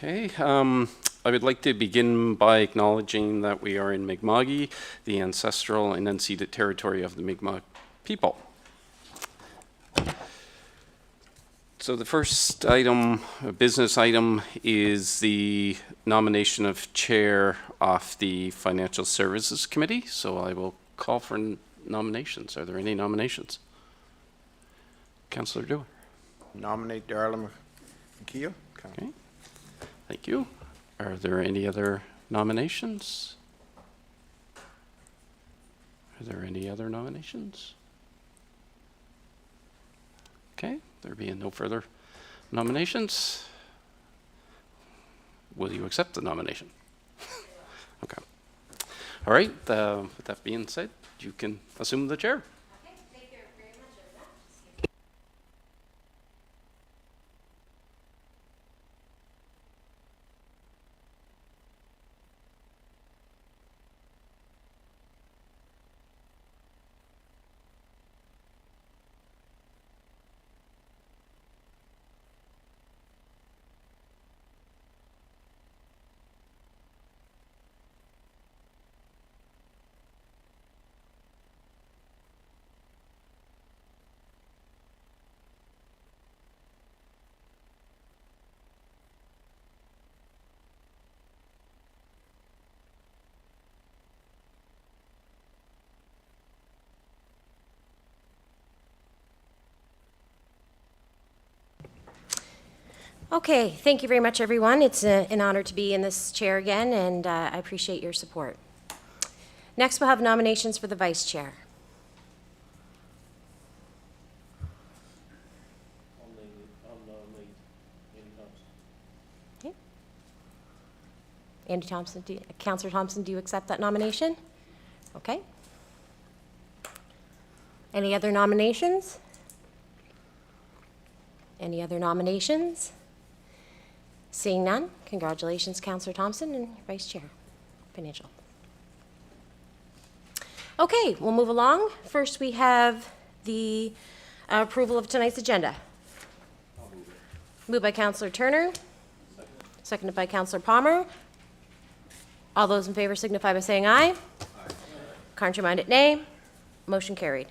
Okay, I would like to begin by acknowledging that we are in Mi'kma'ki, the ancestral and unceded territory of the Mi'kmaq people. So the first item, a business item, is the nomination of chair of the Financial Services Committee. So I will call for nominations. Are there any nominations? Councillor Dewar. Nominate Darla McKeel. Okay, thank you. Are there any other nominations? Are there any other nominations? Okay, there being no further nominations, will you accept the nomination? Okay. All right, with that being said, you can assume the chair. Okay, thank you very much, everyone. Okay, thank you very much, everyone. It's an honor to be in this chair again, and I appreciate your support. Next, we'll have nominations for the vice chair. I'll nominate Andy Thompson. Okay. Andy Thompson, Councillor Thompson, do you accept that nomination? Okay. Any other nominations? Any other nominations? Seeing none, congratulations, Councillor Thompson and Vice Chair Financial. Okay, we'll move along. First, we have the approval of tonight's agenda. Moved by Councillor Turner, seconded by Councillor Palmer. All those in favor signify by saying aye. Aye. Contrary-minded, nay. Motion carried.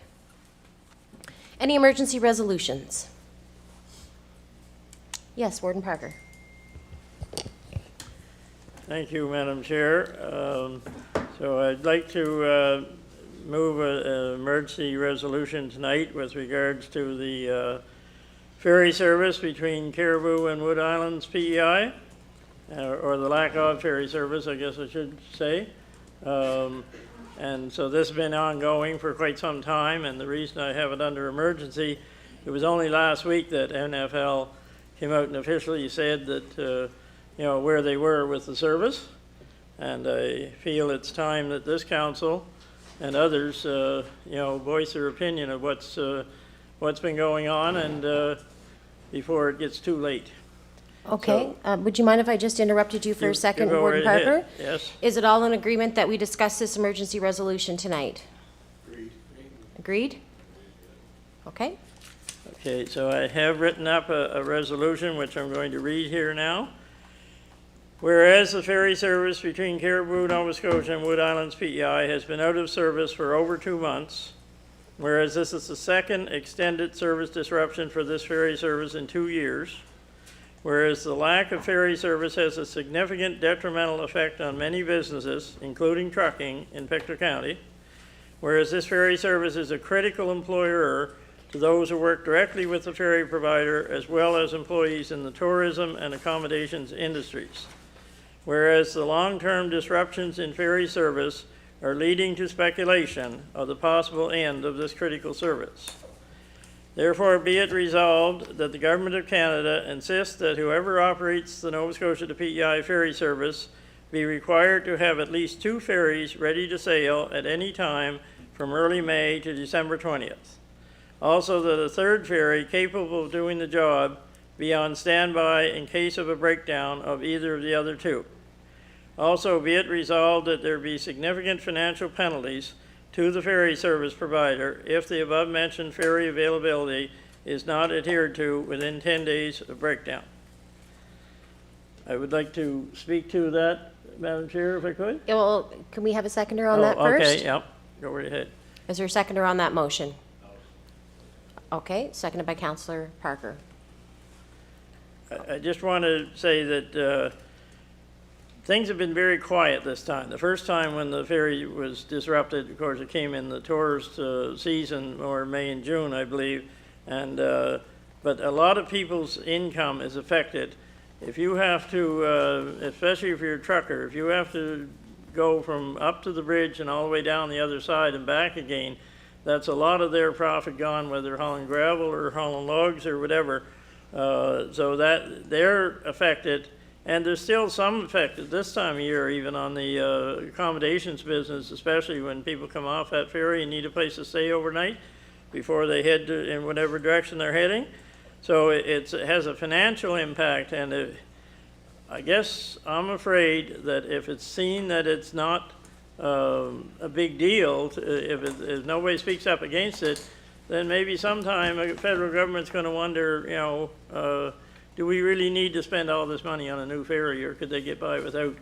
Any emergency resolutions? Yes, Warden Parker. Thank you, Madam Chair. So I'd like to move an emergency resolution tonight with regards to the ferry service between Caribou and Wood Islands PEI, or the lack of ferry service, I guess I should say. And so this has been ongoing for quite some time, and the reason I have it under emergency, it was only last week that NFL came out and officially said that where they were with the service, and I feel it's time that this council and others voice their opinion of what's been going on, and before it gets too late. Okay, so, would you mind if I just interrupted you for a second, Warden Parker? Ahead. Yes. Is it all in agreement that we discuss this emergency resolution tonight? Agreed. Agreed? Okay. Okay, so I have written up a resolution which I'm going to read here now. Whereas the ferry service between Caribou, Nova Scotia and Wood Islands PEI has been out of service for over 2 months, whereas this is the second extended service disruption for this ferry service in 2 years, whereas the lack of ferry service has a significant detrimental effect on many businesses, including trucking in Pictou County, whereas this ferry service is a critical employer to those who work directly with the ferry provider, as well as employees in the tourism and accommodations industries. Whereas the long-term disruptions in ferry service are leading to speculation of the possible end of this critical service. Therefore, be it resolved that the Government of Canada insists that whoever operates the Nova Scotia to PEI ferry service be required to have at least 2 ferries ready to sail at any time from early May to December 20th. Also, that a 3rd ferry capable of doing the job be on standby in case of a breakdown of either of the other 2. Also, be it resolved that there be significant financial penalties to the ferry service provider if the above-mentioned ferry availability is not adhered to within 10 days of breakdown. I would like to speak to that, Madam Chair, if I could. Yeah, well, can we have a seconder on that Oh, first? okay, yep, go right ahead. Is there a seconder on that motion? Okay, seconded by Councillor Parker. I just want to say that things have been very quiet this time. The first time when the ferry was disrupted, of course, it came in the tourist season, or May and June, I believe, and but a lot of people's income is affected. If you have to, especially if you're a trucker, if you have to go from up to the bridge and all the way down the other side and back again, that's a lot of their profit gone, whether hauling gravel or hauling logs or whatever. So that they're affected, and there's still some affected this time of year, even on the accommodations business, especially when people come off that ferry and need a place to stay overnight before they head in whatever direction they're heading. So it has a financial impact, and I guess I'm afraid that if it's seen that it's not a big deal, if nobody speaks up against it, then maybe sometime the federal government's going to wonder, you know, do we really need to spend all this money on a new ferry, or could they get by without?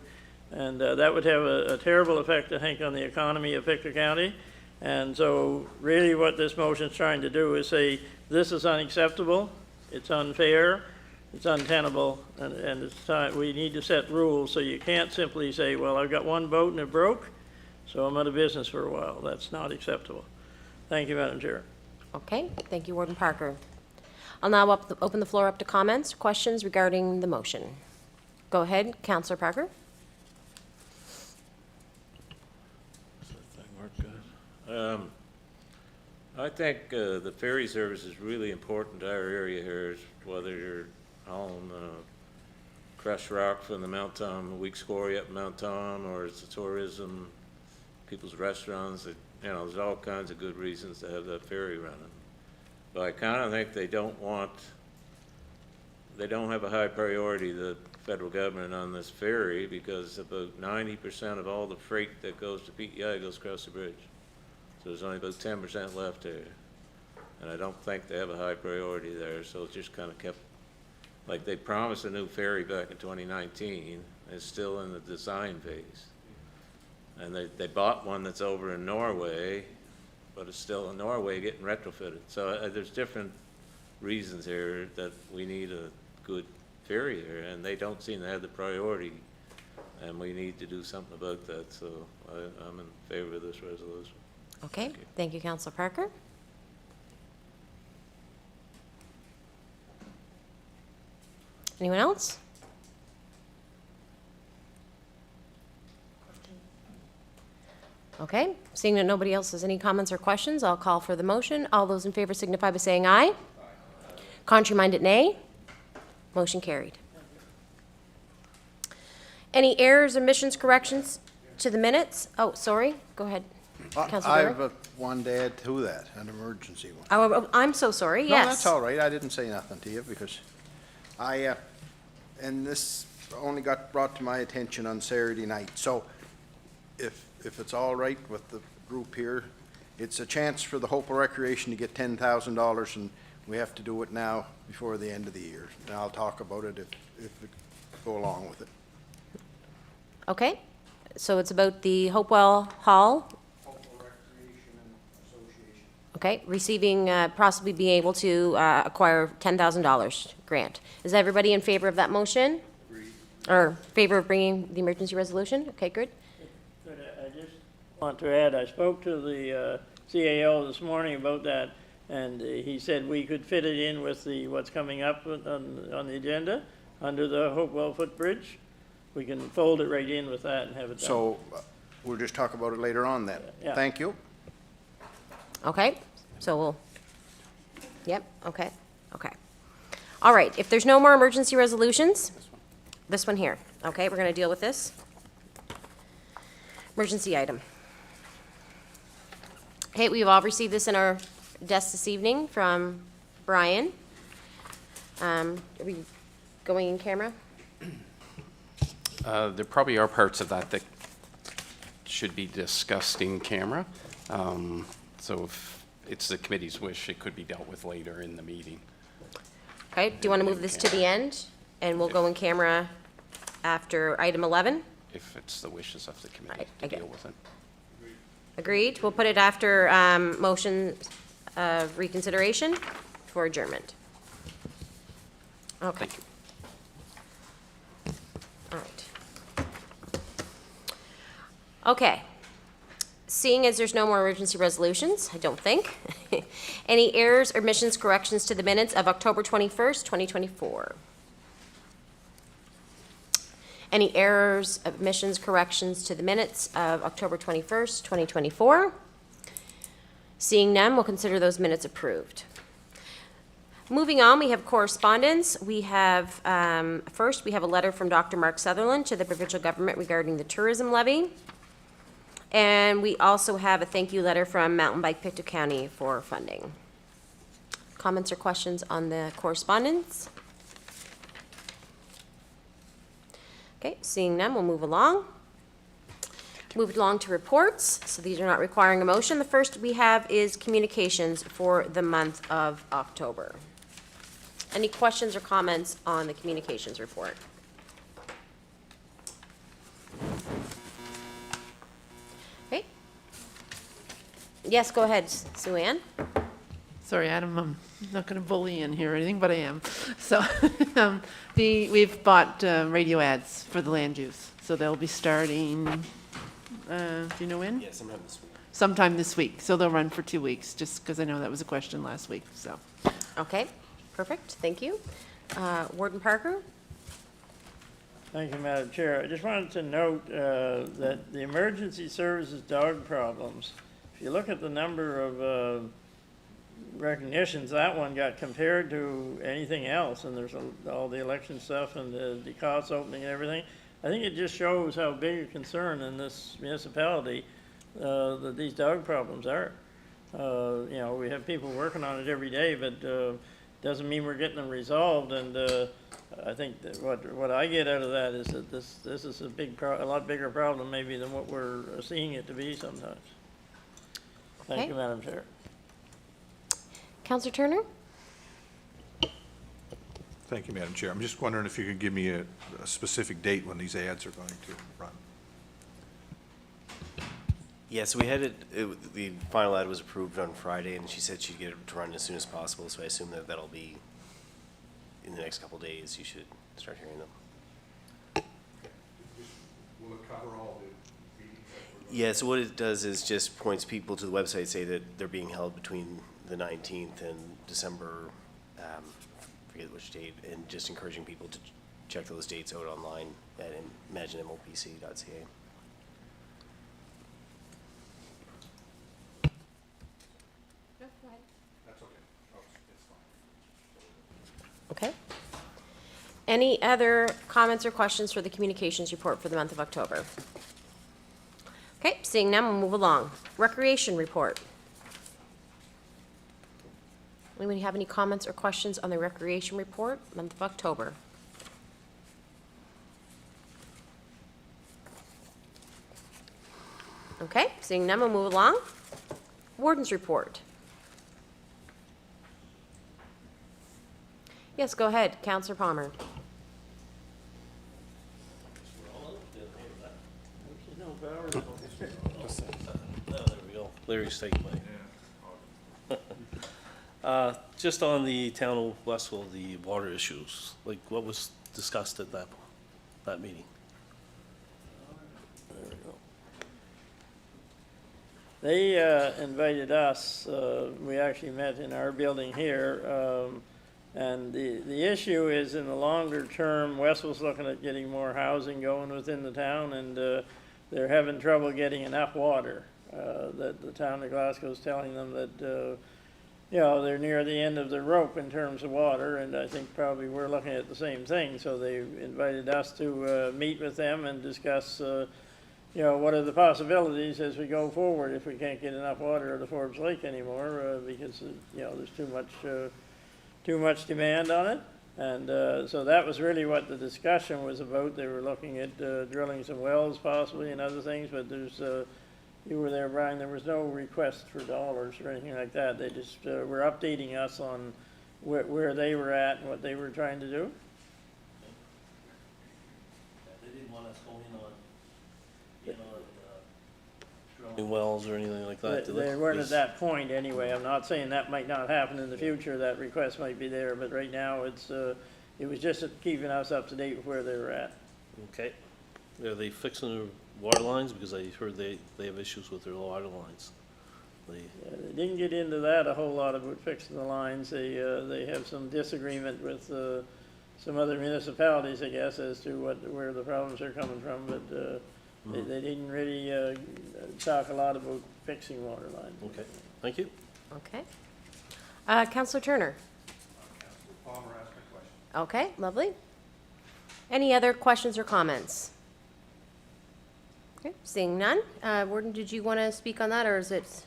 And that would have a terrible effect, I think, on the economy of Pictou County. And so really what this motion is trying to do is say, this is unacceptable, it's unfair, it's untenable, and it's time, we need to set rules, so you can't simply say, well, I've got one boat and it broke, so I'm out of business for a while. That's not acceptable. Thank you, Madam Chair. Okay, thank you, Warden Parker. I'll now open the floor up to comments, questions regarding the motion. Go ahead, Councillor Parker. I think the ferry service is really important to our area here, whether you're hauling crushed rock from the Mount Tom, Weeks Quarry up Mount Tom, or it's the tourism, people's restaurants. You know, there's all kinds of good reasons to have that ferry running. But I kind of think they don't have a high priority, the federal government, on this ferry, because about 90% of all the freight that goes to PEI goes across the bridge. So there's only about 10% left there. And I don't think they have a high priority there, so it's just kind of kept, like they promised a new ferry back in 2019, it's still in the design phase. And they bought one that's over in Norway, but it's still in Norway getting retrofitted. So there's different reasons here that we need a good ferry here, and they don't seem to have the priority, and we need to do something about that. So I'm in favor of this resolution. Okay, thank you, Councillor Parker. Anyone else? Okay, seeing that nobody else has any comments or questions, I'll call for the motion. All those in favor signify by saying aye. Contrary-minded, nay. Motion carried. Any errors, omissions, corrections to the minutes? Oh, sorry, go ahead. Councillor I Berry? have one to add to that, an emergency one. Oh, I'm so sorry, No, yes. that's all right. I didn't say nothing to you because and this only got brought to my attention on Saturday night. So if it's all right with the group here, it's a chance for the Hopewell Recreation to get $10,000, and we have to do it now before the end of the year. And I'll talk about it if we go along with it. Okay, so it's about the Hopewell Hall, Hopewell Recreation Association. okay, receiving, possibly being able to acquire $10,000 grant. Is everybody in favor of that motion? Agreed. Or favor of bringing the emergency resolution? Okay, good. Good. I just want to add, I spoke to the CAO this morning about that, and he said we could fit it in with what's coming up on the agenda under the Hopewell footbridge. We can fold it right in with that and have it done. So we'll just talk about it later on then. Yeah. Thank you. Okay, so we'll, yep, okay, okay. All right, if there's no more emergency resolutions, this one here, okay, we're gonna deal with this. Emergency item. Okay, we've all received this in our desk this evening from Brian. Are we going in camera? There probably are parts of that that should be discussed in camera. So if it's the committee's wish, it could be dealt with later in the meeting. Okay, do you want to move this to the end? And we'll go in camera after item 11. if it's the wishes of the committee I to get- deal with it. Agreed. We'll put it after motion of reconsideration for adjournment. Okay. Thank you. All right. Okay. Seeing as there's no more emergency resolutions, I don't think. Any errors, omissions, corrections to the minutes of October 21st, 2024? Any errors, omissions, corrections to the minutes of October 21st, 2024? Seeing none, we'll consider those minutes approved. Moving on, we have correspondence. We have, first, we have a letter from Dr. Mark Sutherland to the provincial government regarding the tourism levy. And we also have a thank you letter from Mountain Bike Pictou County for funding. Comments or questions on the correspondence? Okay, seeing none, we'll move along. Move along to reports. So these are not requiring a motion. The first we have is communications for the month of October. Any questions or comments on the communications report? Okay. Yes, go ahead, Sue Ann. Sorry, Adam, I'm not going to bully in here or anything, but I am. So we've bought radio ads for the land use. So they'll be starting, do you know when? Yeah, sometime this week. Sometime this week. So they'll run for 2 weeks, just because I know that was a question last week, so. Okay, perfect, thank you. Warden Parker? Thank you, Madam Chair. I just wanted to note that the emergency services dog problems, if you look at the number of recognitions, that one got compared to anything else, and there's all the election stuff and the cost opening and everything. I think it just shows how big a concern in this municipality that these dog problems are. You know, we have people working on it every day, but doesn't mean we're getting them resolved. And I think that what I get out of that is that this is a lot bigger problem maybe than what we're seeing it to be sometimes. Thank Okay. you, Madam Chair. Counselor Turner? Thank you, Madam Chair. I'm just wondering if you could give me a specific date when these ads are going to run. Yeah, so we had the final ad was approved on Friday, and she said she'd get it to run as soon as possible, so I assume that that'll be in the next couple days. You should start hearing them. Will it cover all the meetings? Yeah, so what it does is just points people to the website, say that they're being held between the 19th and December, forget which date, and just encouraging people to check those dates out online at imaginemopc.ca. That's okay. Oh, it's fine. Okay. Any other comments or questions for the communications report for the month of October? Okay, seeing none, we'll move along. Recreation report. Anybody have any comments or questions on the recreation report, month of October? Okay, seeing none, we'll move along. Warden's report. Yes, go ahead, Counselor Palmer. There we go. Larry's taking mine. Just on the town of Westville, the water issues, like what was discussed at that meeting? There we go. They invited us, we actually met in our building here, and the issue is in the longer term, Westville's looking at getting more housing going within the town, and they're having trouble getting enough water. That the town of Glasgow is telling them that, you know, they're near the end of the rope in terms of water, and I think probably we're looking at the same thing. So they invited us to meet with them and discuss, you know, what are the possibilities as we go forward if we can't get enough water out of Forbes Lake anymore, because, you know, there's too much demand on it. And so that was really what the discussion was about. They were looking at drilling some wells possibly and other things, but there's, you were there, Brian, there was no request for dollars or anything like that. They just were updating us on where they were at and what they were trying to do. wells or anything like that? They weren't at that point anyway. I'm not saying that might not happen in the future, that request might be there, but right now it was just keeping us up to date with where they were at. Okay. Are they fixing their water lines? Because I heard they have issues with their water lines. They, They didn't get into that a whole lot about fixing the lines. They have some disagreement with some other municipalities, I guess, as to where the problems are coming from, but they didn't really talk a lot about fixing water lines. okay, thank you. Okay. Counselor Turner? Palmer asked my question. Okay, lovely. Any other questions or comments? Okay, seeing none. Warden, did you want to speak on that, or is it?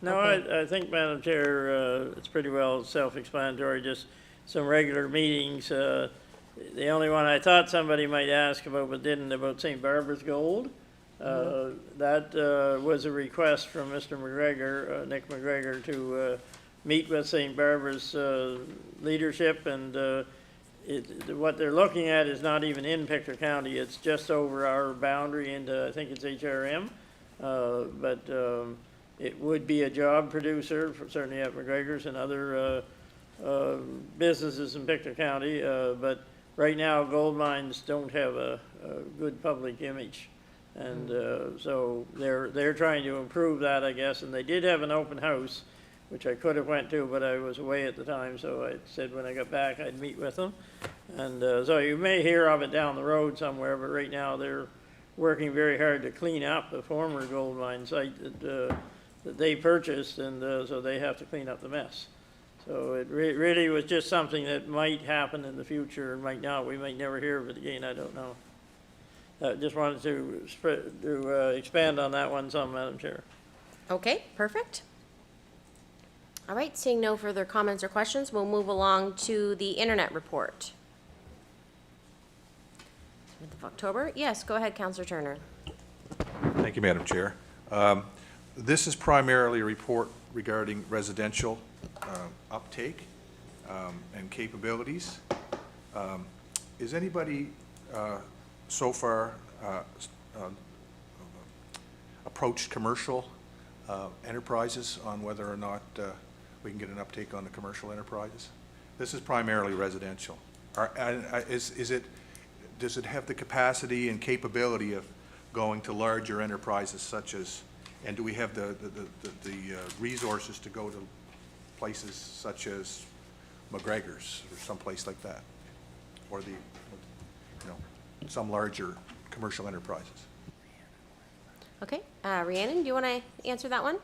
No, Okay. I think, Madam Chair, it's pretty well self-explanatory, just some regular meetings. The only one I thought somebody might ask about but didn't, about St. Barbara's Gold. That was a request from Mr. McGregor, Nick McGregor, to meet with St. Barbara's leadership, and what they're looking at is not even in Pictou County. It's just over our boundary into, I think it's HRM. But it would be a job producer, certainly at McGregor's and other businesses in Pictou County. But right now, gold mines don't have a good public image. And so they're trying to improve that, I guess. And they did have an open house, which I could have went to, but I was away at the time. So I said when I got back, I'd meet with them. And so you may hear of it down the road somewhere, but right now they're working very hard to clean up the former gold mine site that they purchased, and so they have to clean up the mess. So it really was just something that might happen in the future and might not. We might never hear of it again, I don't know. Just wanted to expand on that one some, Madam Chair. Okay, perfect. All right, seeing no further comments or questions, we'll move along to the internet report. 7th of October. Yes, go ahead, Councillor Turner. Thank you, Madam Chair. This is primarily a report regarding residential uptake and capabilities. Is anybody so far approached commercial enterprises on whether or not we can get an uptake on the commercial enterprises? This is primarily residential. Does it have the capacity and capability of going to larger enterprises such as, and do we have the resources to go to places such as McGregor's or someplace like that? Or some larger commercial enterprises? Okay, Rhiannon, do you want to answer that one?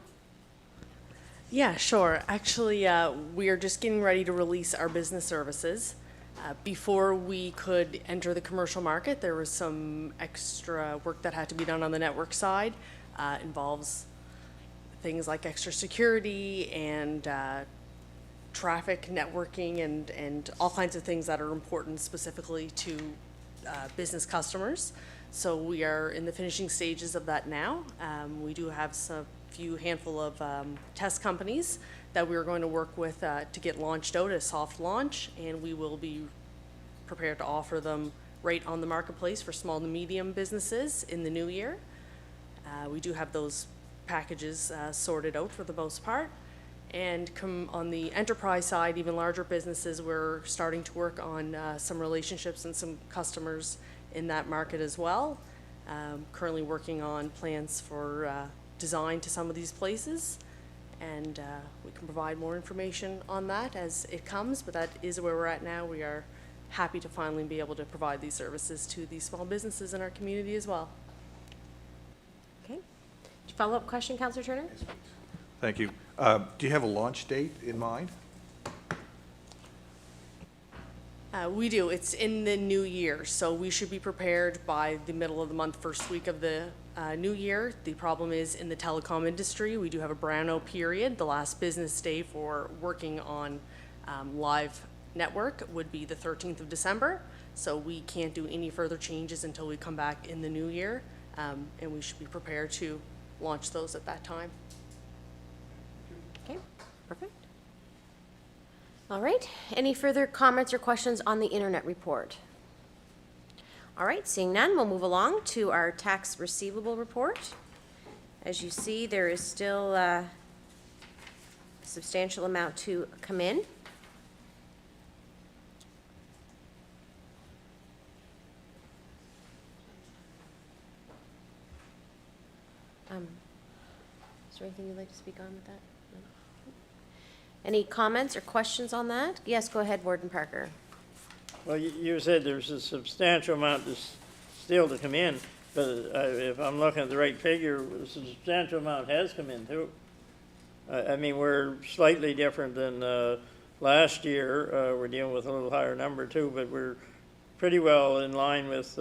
Yeah, sure. Actually, we are just getting ready to release our business services. Before we could enter the commercial market, there was some extra work that had to be done on the network side. Involves things like extra security and traffic networking and all kinds of things that are important specifically to business customers. So we are in the finishing stages of that now. We do have some few handful of test companies that we're going to work with to get launched out, a soft launch, and we will be prepared to offer them right on the marketplace for small to medium businesses in the new year. We do have those packages sorted out for the most part. And on the enterprise side, even larger businesses, we're starting to work on some relationships and some customers in that market as well. Currently working on plans for design to some of these places. And we can provide more information on that as it comes, but that is where we're at now. We are happy to finally be able to provide these services to these small businesses in our community as well. Okay. Follow-up question, Councillor Turner? Thank you. Do you have a launch date in mind? We do. It's in the new year, so we should be prepared by the middle of the month, first week of the new year. The problem is in the telecom industry, we do have a brownout period. The last business day for working on live network would be the 13th of December, so we can't do any further changes until we come back in the new year, and we should be prepared to launch those at that time. Okay, perfect. All right, any further comments or questions on the internet report? All right, seeing none, we'll move along to our tax receivable report. As you see, there is still a substantial amount to come in. Is there anything you'd like to speak on with that? No? Any comments or questions on that? Yes, go ahead, Warden Parker. Well, you said there's a substantial amount still to come in, but if I'm looking at the right figure, a substantial amount has come in too. I mean, we're slightly different than last year. We're dealing with a little higher number too, but we're pretty well in line with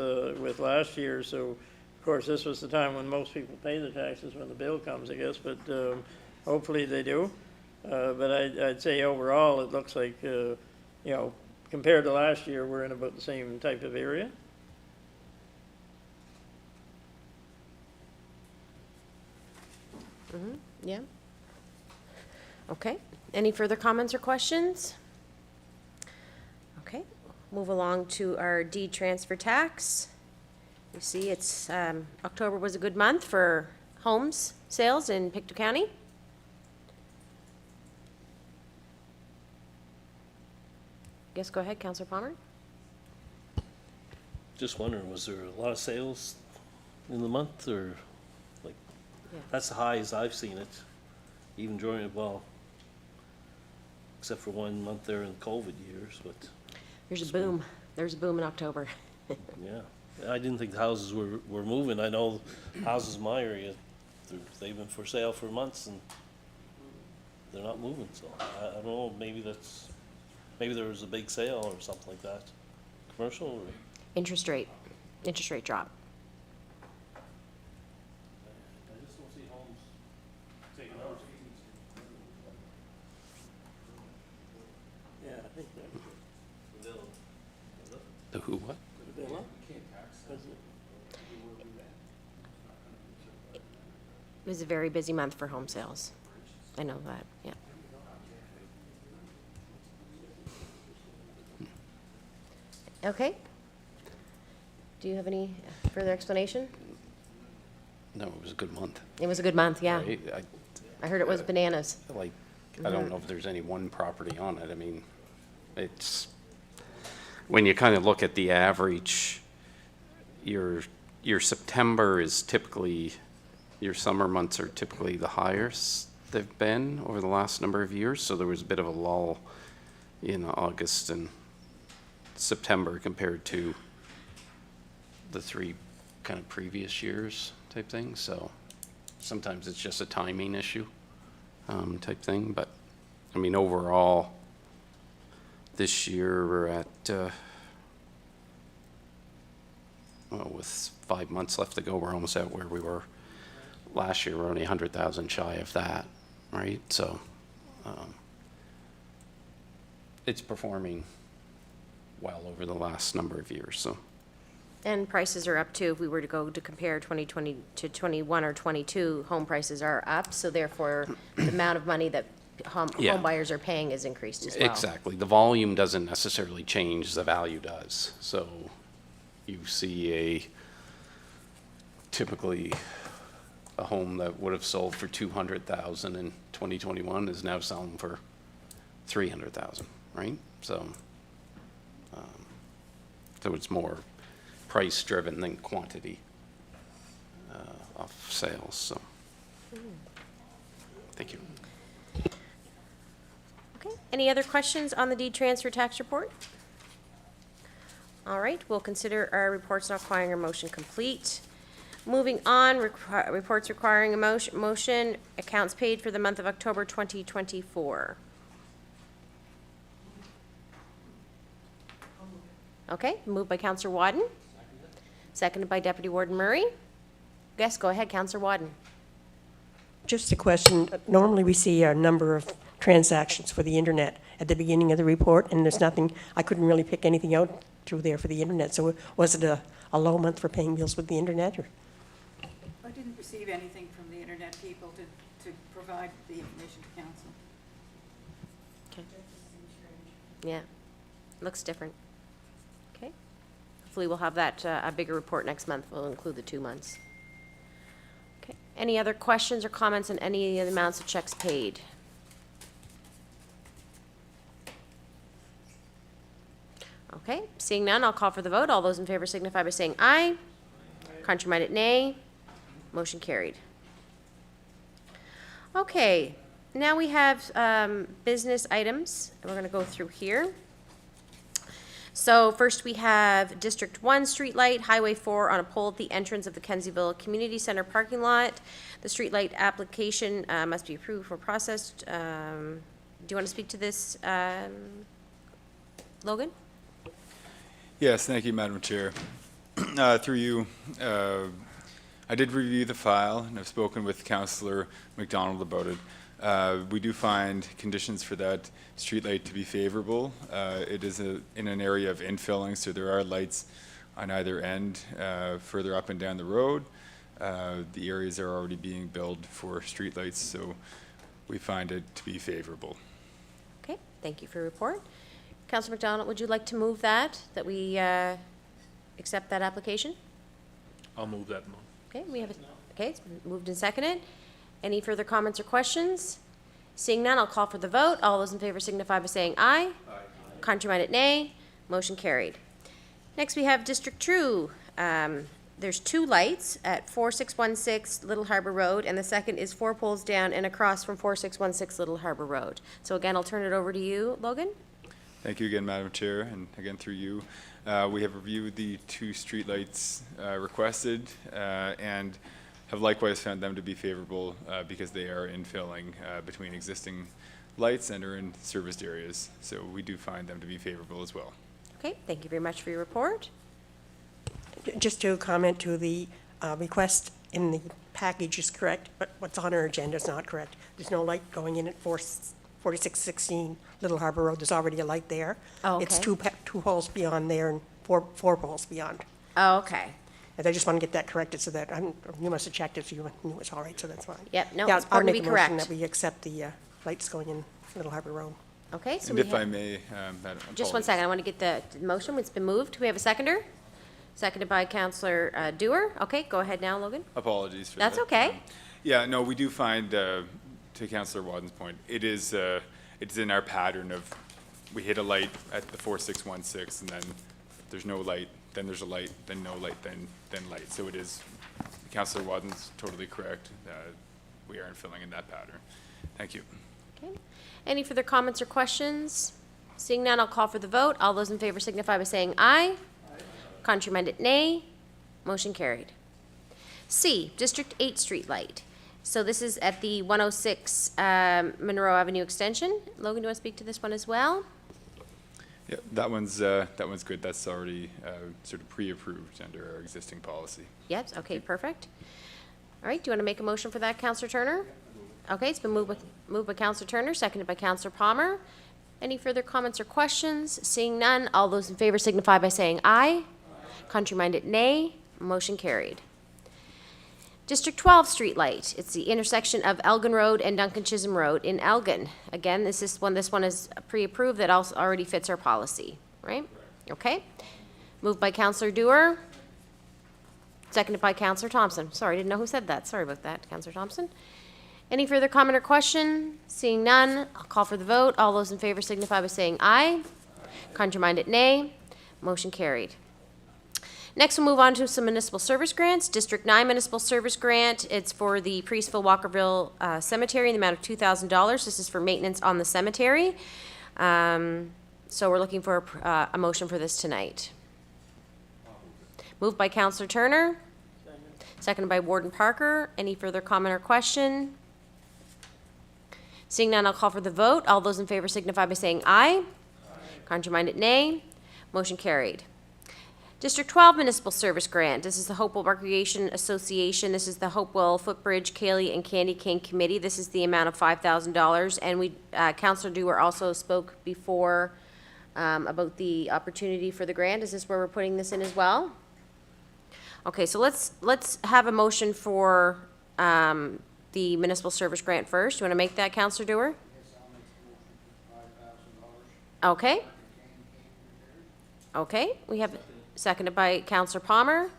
last year. So, of course, this was the time when most people pay the taxes when the bill comes, I guess, but hopefully they do. But I'd say overall, it looks like, you know, compared to last year, we're in about the same type of area. Yeah. Okay. Any further comments or questions? Okay. Move along to our deed transfer tax. You see, it's October was a good month for homes sales in Pictou County. Yes, go ahead, Councillor Palmer. Just wondering, was there a lot of sales in the month, or like, Yeah. that's the highest I've seen it, even during, well, except for 1 month there in COVID years, but There's a boom. There's a boom in October. yeah. I didn't think the houses were moving. I know houses in my area, they've been for sale for months and they're not moving, so I don't know, maybe there was a big sale or something like that. Commercial or? Interest rate drop. I just don't see homes taking out. Yeah, I think that's The who, what? the villa. It was a very busy month for home sales. I know that, yeah. Okay. Do you have any further explanation? No, it was a good month. It was a good month, yeah. Right? I heard it was bananas. Like, I don't know if there's any one property on it. I mean, it's, when you kind of look at the average, your September is typically, your summer months are typically the highest they've been over the last number of years. So there was a bit of a lull in August and September compared to the 3 kind of previous years type thing. So sometimes it's just a timing issue type thing. But I mean, overall, this year we're at, well, with 5 months left to go, we're almost at where we were last year. We're only 100,000 shy of that, right? So it's performing well over the last number of years. So. And prices are up too. If we were to go to compare 2020 to 21 or 22, home prices are up. So therefore, the amount of money that home buyers are paying is increased as well. Exactly. The volume doesn't necessarily change, the value does. So you see typically a home that would have sold for 200,000 in 2021 is now selling for 300,000, right? So, so it's more price driven than quantity of sales. So, thank you. Okay. Any other questions on the deed transfer tax report? All right, we'll consider our reports not requiring a motion complete. Moving on, reports requiring a motion, accounts paid for the month of October 2024. Okay, moved by Councillor Wadden. Seconded by Deputy Warden Murray. Yes, go ahead, Councillor Wadden. Just a question. Normally, we see a number of transactions for the internet at the beginning of the report, and there's nothing, I couldn't really pick anything out through there for the internet. So was it a low month for paying bills with the internet? Or? I didn't receive anything from the internet people to provide the information to council. Okay. Yeah, looks different. Okay. Hopefully we'll have that, a bigger report next month. We'll include the 2 months. Okay. Any other questions or comments on any of the amounts of checks paid? Okay, seeing none, I'll call for the vote. All those in favor signify by saying aye. Contrary-minded, nay. Motion carried. Okay, now we have business items. We're going to go through here. So first we have District 1 streetlight, Highway 4 on a pole at the entrance of the Kensieville Community Center parking lot. The streetlight application must be approved for processed. Do you want to speak to this, Logan? Yes, thank you, Madam Chair. Through you, I did review the file, and I've spoken with Councillor McDonald about it. We do find conditions for that streetlight to be favorable. It is in an area of infilling, so there are lights on either end further up and down the road. The areas are already being built for streetlights, so we find it to be favorable. Okay, thank you for your report. Councillor McDonald, would you like to move that we accept that application? I'll move that. Okay, we have, okay, it's been moved and seconded. Any further comments or questions? Seeing none, I'll call for the vote. All those in favor signify by saying aye. Aye. Contrary-minded, nay. Motion carried. Next, we have District 2. There's 2 lights at 4616 Little Harbor Road, and the second is 4 poles down and across from 4616 Little Harbor Road. So again, I'll turn it over to you, Logan. Thank you again, Madam Chair, and again through you. We have reviewed the 2 streetlights requested and have likewise found them to be favorable because they are infilling between existing lights and are in serviced areas. So we do find them to be favorable as well. Okay, thank you very much for your report. Just to comment to the request in the package is correct, but what's on our agenda is not correct. There's no light going in at 4616 Little Harbor Road. There's already a light there. Oh, It's okay. 2 poles beyond there and four poles beyond. Oh, okay. And I just want to get that corrected so that, you must have checked it, so you knew it was all right, so that's fine. Yep, no, Yeah, it's part to be I'll make a motion correct. that we accept the lights going in Little Harbor Road. Okay, so And we if I have, may, Madam. just one apologies. second, I want to get the motion. It's been moved. Do we have a seconder? Seconded by Councillor Dewar. Okay, go ahead now, Logan. Apologies for that. That's okay. Yeah, no, we do find, to Councillor Wadden's point, it's in our pattern of, we hit a light at the 4616, and then there's no light, then there's a light, then no light, then light. So it is, Councillor Wadden's totally correct. We are infilling in that pattern. Thank you. Okay. Any further comments or questions? Seeing none, I'll call for the vote. All those in favor signify by saying aye. Contrary-minded, nay. Motion carried. C, District 8 street light. So this is at the 106 Monroe Avenue extension. Logan, do you want to speak to this one as well? Yeah, that one's good. That's already sort of pre-approved under our existing policy. Yes, okay, perfect. All right, do you want to make a motion for that, Councillor Turner? Okay, it's been moved by Councillor Turner, seconded by Councillor Palmer. Any further comments or questions? Seeing none, all those in favor signify by saying aye. Contrary-minded, nay. Motion carried. District 12 street light. It's the intersection of Elgin Road and Duncan Chisholm Road in Elgin. Again, this one is pre-approved. That also already fits our policy, right? Okay. Moved by Councillor Dewar. Seconded by Councillor Thompson. Sorry, didn't know who said that. Sorry about that, Councillor Thompson. Any further comment or question? Seeing none, I'll call for the vote. All those in favor signify by saying aye. Contrary-minded, nay. Motion carried. Next, we'll move on to some municipal service grants. District 9 municipal service grant. It's for the Priestville Walkerville Cemetery in the amount of $2,000. This is for maintenance on the cemetery. So we're looking for a motion for this tonight. Moved by Councillor Turner. Seconded by Warden Parker. Any further comment or question? Seeing none, I'll call for the vote. All those in favor signify by saying aye. Contrary-minded, nay. Motion carried. District 12 Municipal Service Grant. This is the Hopewell Recreation Association. This is the Hopewell Footbridge, Cayley, and Candy Cane Committee. This is the amount of $5,000. And Councillor Dewar also spoke before about the opportunity for the grant. Is this where we're putting this in as well? Okay, so let's have a motion for the Municipal Service Grant first. You want to make that, Councillor Dewar? Okay. Okay, we have seconded by Councillor Palmer.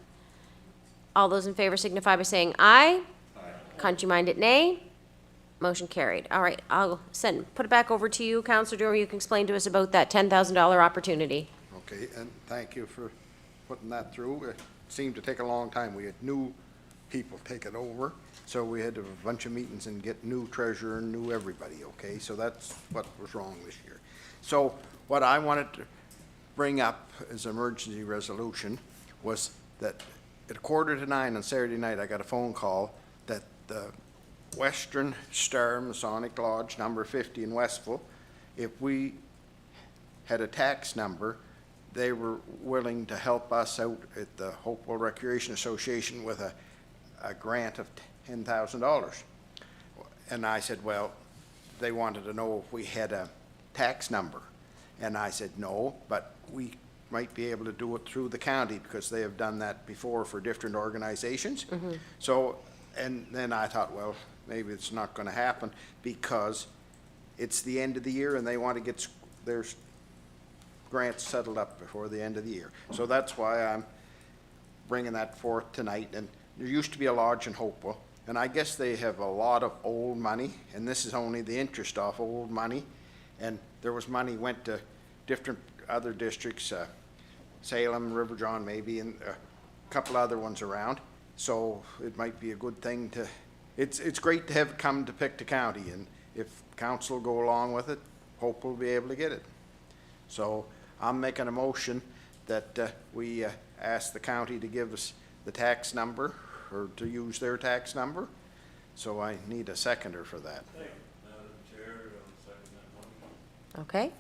All those in favor signify by saying aye. Contrary-minded, nay. Motion carried. All right, I'll put it back over to you, Councillor Durham. You can explain to us about that $10,000 opportunity. Okay, and thank you for putting that through. It seemed to take a long time. We had new people take it over, so we had to have a bunch of meetings and get new treasurer and new everybody, okay? So that's what was wrong this year. So what I wanted to bring up as emergency resolution was that at 8:45 on Saturday night, I got a phone call that the Western Star Masonic Lodge, number 50 in Westville, if we had a tax number, they were willing to help us out at the Hopewell Recreation Association with a grant of $10,000. And I said, well, they wanted to know if we had a tax number. And I said, no, but we might be able to do it through the county because they have done that before for different organizations. So, and then I thought, well, maybe it's not going to happen because it's the end of the year and they want to get their grants settled up before the end of the year. So that's why I'm bringing that forth tonight. And there used to be a lodge in Hopewell, and I guess they have a lot of old money, and this is only the interest off old money. And there was money went to different other districts, Salem, River John maybe, and a couple other ones around. So it might be a good thing to, it's great to have it come to Pictou County, and if council go along with it, hope we'll be able to get it. So I'm making a motion that we ask the county to give us the tax number, or to use their tax number. So I need a seconder for that. Okay?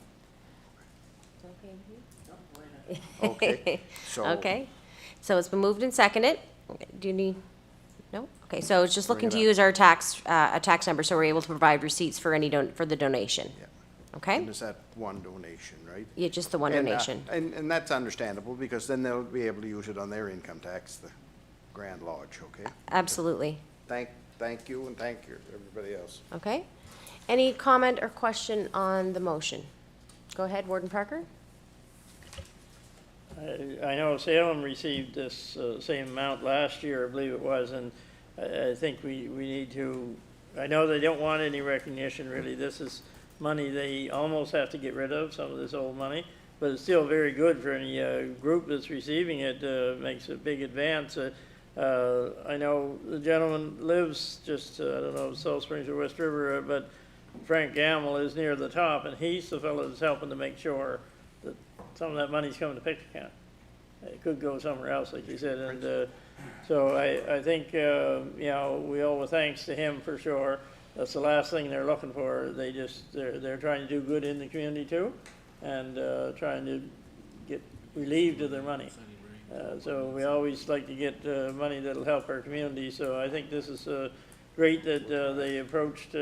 Okay, so. Okay, so it's been moved and seconded. Do you need, no? Okay, so it's just looking to Bring it use our tax, a tax number, so we're able to provide receipts for any for the donation. Yeah. Okay? And is that one donation, right? Yeah, just the one And, donation. And that's understandable, because then they'll be able to use it on their income tax, the Grand Lodge, okay? Absolutely. Thank you, and thank you, everybody else. Okay? Any comment or question on the motion? Go ahead, Warden Parker. I know Salem received this same amount last year, I believe it was, and I think we need to, I know they don't want any recognition really. This is money they almost have to get rid of, some of this old money, but it's still very good for any group that's receiving it, makes a big advance. I know the gentleman lives just, I don't know, South Springs or West River, but Frank Gamble is near the top, and he's the fellow that's helping to make sure that some of that money's coming to Pictou County. It could go somewhere else, like you said, and so I think, you know, we owe a thanks to him for sure. That's the last thing they're looking for. They're trying to do good in the community too, and trying to get relieved of their money. So we always like to get money that'll help our community. So I think this is great that they approached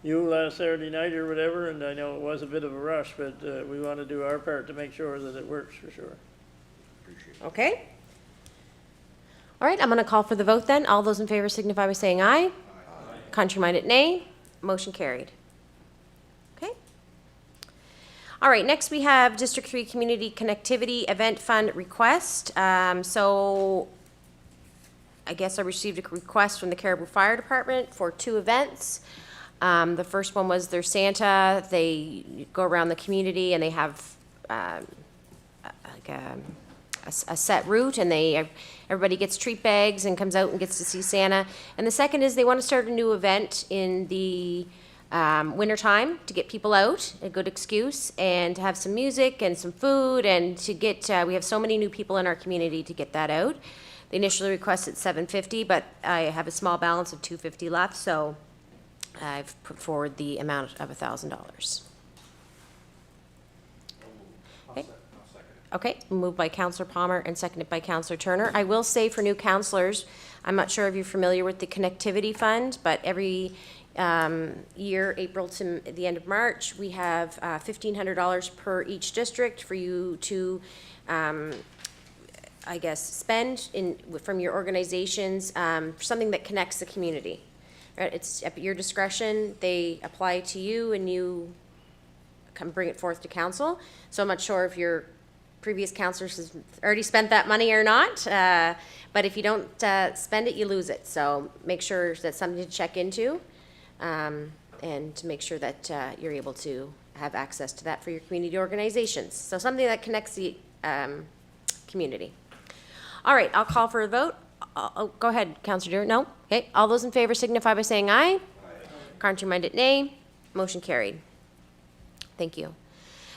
you last Saturday night or whatever, and I know it was a bit of a rush, but we want to do our part to make sure that it works for sure. Okay? All right, I'm going to call for the vote then. All those in favor signify by saying aye. Aye. Contrary-minded, nay. Motion carried. Okay? All right, next we have District 3 Community Connectivity Event Fund request. So I guess I received a request from the Caribou Fire Department for 2 events. The first one was their Santa. They go around the community and they have a set route, and everybody gets treat bags and comes out and gets to see Santa. And the second is they want to start a new event in the wintertime to get people out, a good excuse, and to have some music and some food, and to get, we have so many new people in our community to get that out. They initially requested $750, but I have a small balance of $250 left, so I've put forward the amount of $1,000. Okay, moved by Councillor Palmer and seconded by Councillor Turner. I will say for new councillors, I'm not sure if you're familiar with the Connectivity Fund, but every year, April to the end of March, we have $1,500 per each district for you to, I guess, spend from your organizations for something that connects the community. Right? It's at your discretion. They apply to you, and you come bring it forth to council. So I'm not sure if you're previous counselors has already spent that money or not. But if you don't spend it, you lose it. So make sure that's something to check into, and to make sure that you're able to have access to that for your community organizations. So something that connects the community. All right, I'll call for a vote. Go ahead, Councilor Dewar. No? Okay, all those in favor signify by saying aye. Contrary-minded, nay. Motion carried. Thank you.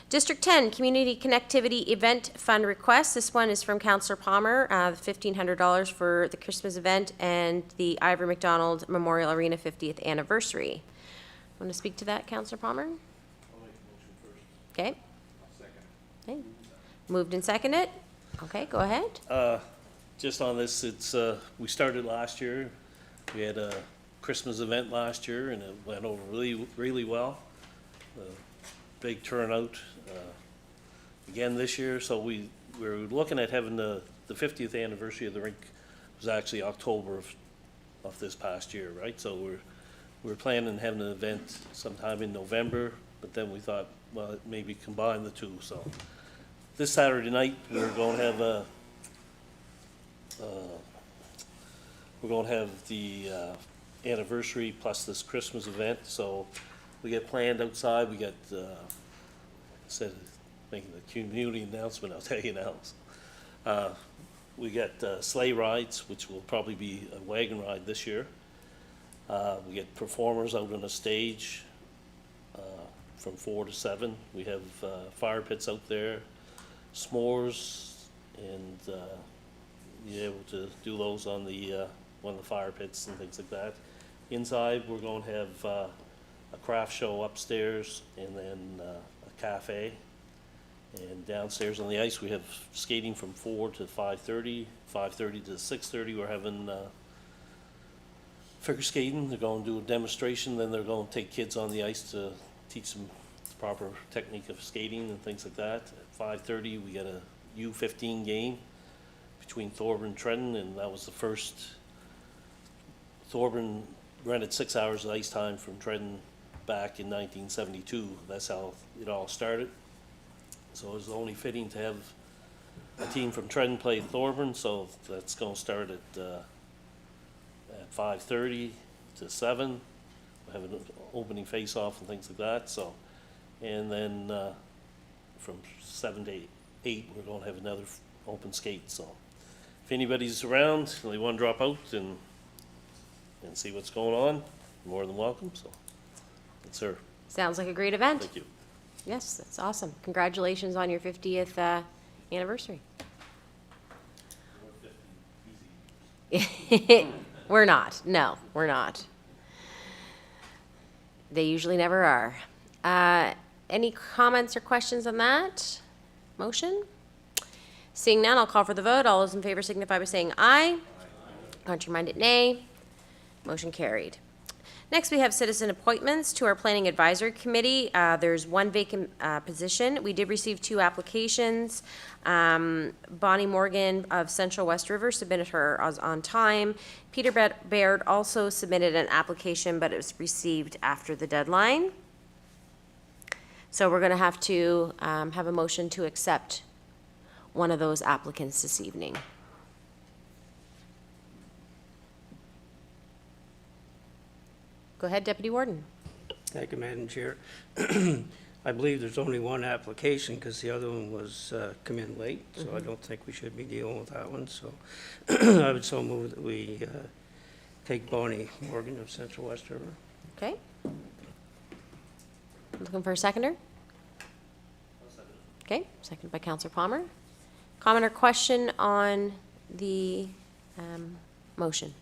District 10, Community Connectivity Event Fund Request. This one is from Councilor Palmer, $1,500 for the Christmas event and the Ivor McDonald Memorial Arena 50th anniversary. Want to speak to that, Councilor Palmer? Okay. Okay. Moved and seconded. Okay, go ahead. Just on this, it's, we started last year. We had a Christmas event last year, and it went over really, really well. Big turnout again this year. So we're looking at having the 50th anniversary of the rink was actually October of this past year, right? So we're planning on having an event sometime in November, but then we thought, well, maybe combine the two. So this Saturday night, we're going to have the anniversary plus this Christmas event. So we get planned outside. We got instead of making the community announcement, I'll tell you now. We got sleigh rides, which will probably be a wagon ride this year. We get performers out on a stage from 4 to 7. We have fire pits out there, s'mores, and be able to do those on the one of the fire pits and things like that. Inside, we're going to have a craft show upstairs, and then a cafe. And downstairs on the ice, we have skating from 4 to 5:30, 5:30 to 6:30. We're having figure skating. They're going to do a demonstration, then they're going to take kids on the ice to teach them the proper technique of skating and things like that. At 5:30, we got a U15 game between Thorburn and Trenton, and that was the first. Thorburn rented 6 hours of ice time from Trenton back in 1972. That's how it all started. So it was only fitting to have a team from Trenton play Thorburn, so that's going to start at 5:30 to 7. We'll have an opening face-off and things like that. So, and then from 7 to 8, we're going to have another open skate. So if anybody's around and they want to drop out and see what's going on, you're more than welcome. So, yes, sir. Sounds like a great event. Thank you. Yes, that's awesome. Congratulations on your 50th anniversary. We're not. No, we're not. They usually never are. Any comments or questions on that motion? Seeing none, I'll call for the vote. All those in favor signify by saying aye. Contrary-minded, nay. Motion carried. Next, we have citizen appointments to our Planning Advisory Committee. There's one vacant position. We did receive 2 applications. Bonnie Morgan of Central West River submitted her on time. Peter Baird also submitted an application, but it was received after the deadline. So we're going to have to have a motion to accept one of those applicants this evening. Go ahead, Deputy Warden. Thank you, Madam Chair. I believe there's only one application because the other one was come in late, so I don't think we should be dealing with that one. So I would so move that we take Bonnie Morgan of Central West River. Okay. Looking for a seconder? Okay, seconded by Councilor Palmer. Comment or question on the motion?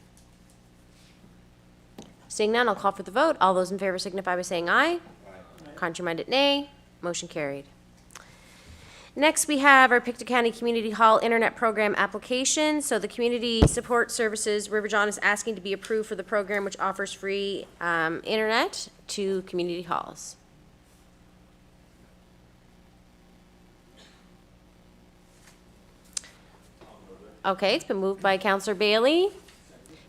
Seeing none, I'll call for the vote. All those in favor signify by saying aye. Contrary-minded, nay. Motion carried. Next, we have our Pictou County Community Hall Internet Program application. So the Community Support Services River John is asking to be approved for the program which offers free internet to community halls. Okay, it's been moved by Councilor Bailey,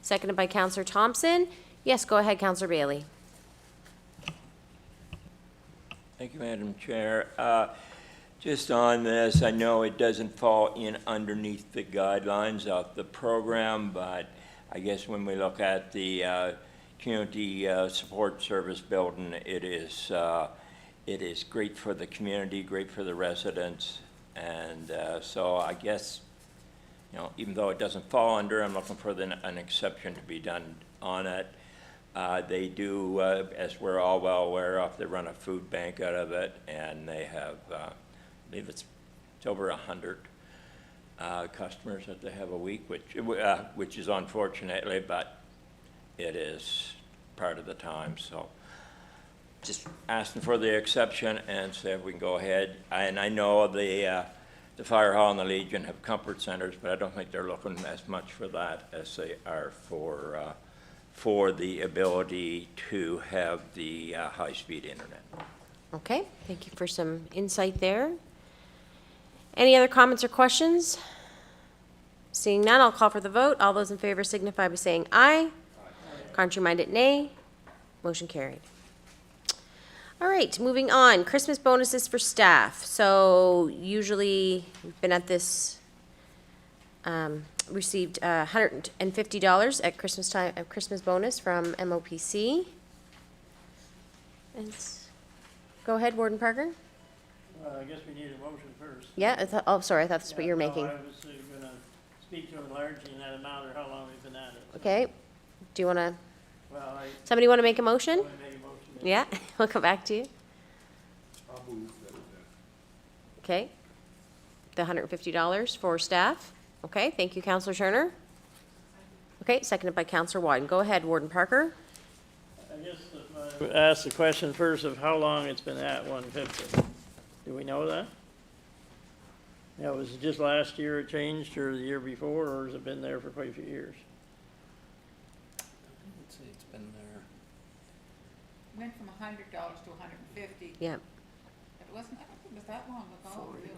seconded by Councilor Thompson. Yes, go ahead, Councilor Bailey. Thank you, Madam Chair. Just on this, I know it doesn't fall in underneath the guidelines of the program, but I guess when we look at the community support service building, it is great for the community, great for the residents, and so I guess, you know, even though it doesn't fall under, I'm looking for an exception to be done on it. They do, as we're all well aware of, they run a food bank out of it, and they have, I believe it's over 100 customers that they have a week, which is unfortunately, but it is part of the time. So just asking for the exception and see if we can go ahead. And I know the Fire Hall and the Legion have comfort centers, but I don't think they're looking as much for that as they are for the ability to have the high-speed internet. Okay, thank you for some insight there. Any other comments or questions? Seeing none, I'll call for the vote. All those in favor signify by saying aye. Contrary-minded, nay. Motion carried. All right, moving on. Christmas bonuses for staff. So usually, we've been at this, received $150 at Christmas time, a Christmas bonus from MOPC. Go ahead, Warden Parker. I guess we need a motion first. Yeah, oh, sorry, I thought that's what you're making. No, I was gonna speak to enlarging that amount or how long we've been at it. Okay, do you want to, Well, somebody want to make a motion? I made a motion. Yeah, we'll come back to you. I'll move that. Okay. The $150 for staff. Okay, thank you, Counselor Turner. Okay, seconded by Counselor Wyden. Go ahead, Warden Parker. I guess if I ask the question first of how long it's been at 150. Do we know that? Yeah, was it just last year it changed, or the year before, or has it been there for quite a few years? Let's see, it's been there. Went from $100 to 150. Yeah. It wasn't, I don't think it was that long ago, really.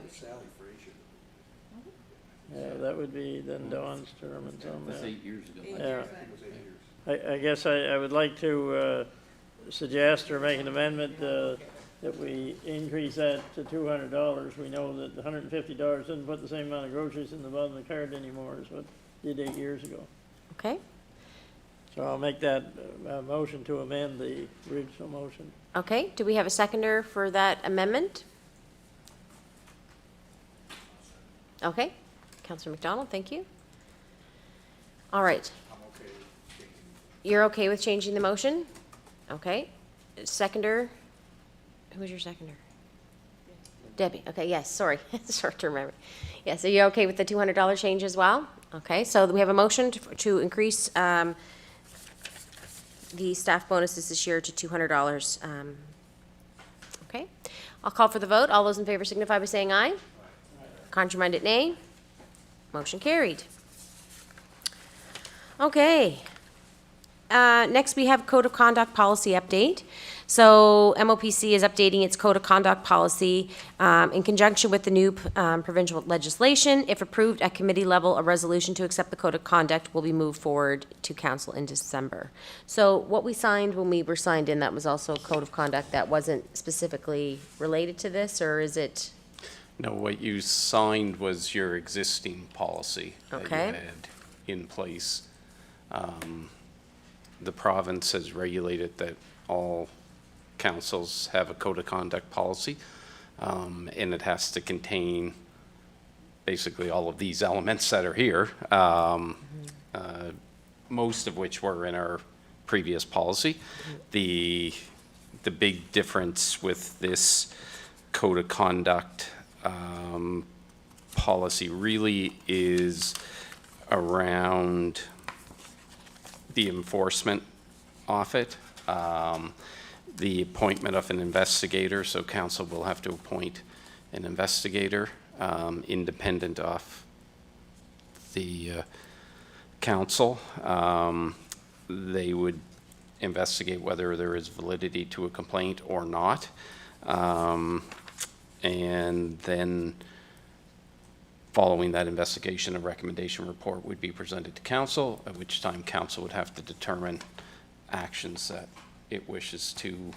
Yeah, that would be then Dawn's term and some. That's 8 years ago. 8 Yeah. years then. I guess I would like to suggest or make an amendment that we increase that to $200. We know that the $150 doesn't put the same amount of groceries in the bottom of the cart anymore as what it did 8 years ago. Okay. So I'll make that motion to amend the original motion. Okay, do we have a seconder for that amendment? Okay, Counselor McDonald, thank you. All right. You're okay with changing the motion? Okay. Seconder, who was your seconder? Debbie, okay, yes, sorry, it's short to remember. Yes, are you okay with the $200 change as well? Okay, so we have a motion to increase the staff bonuses this year to $200. Okay, I'll call for the vote. All those in favor signify by saying aye. Contrary-minded, nay. Motion carried. Okay. Next, we have Code of Conduct Policy Update. So MOPC is updating its Code of Conduct Policy in conjunction with the new provincial legislation. If approved at committee level, a resolution to accept the Code of Conduct will be moved forward to Council in December. So what we signed when we were signed in, that was also Code of Conduct that wasn't specifically related to this, or is it? No, what you signed was your existing policy that you Okay. had in place. The province has regulated that all councils have a code of conduct policy, and it has to contain basically all of these elements that are here, most of which were in our previous policy. The big difference with this code of conduct policy really is around the enforcement of it, the appointment of an investigator, so council will have to appoint an investigator independent of the council. They would investigate whether there is validity to a complaint or not. And then following that investigation, a recommendation report would be presented to council, at which time council would have to determine actions that it wishes to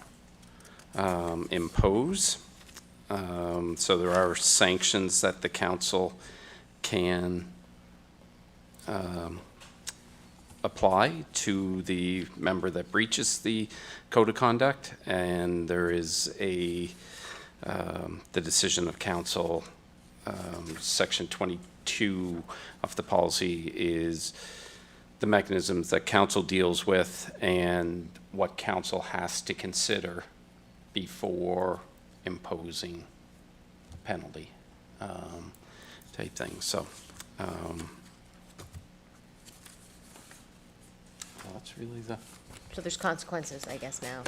impose. So there are sanctions that the council can apply to the member that breaches the code of conduct, and there is the decision of council, section 22 of the policy is the mechanisms that council deals with and what council has to consider before imposing penalty type thing. So that's really the. So there's consequences, I guess, now.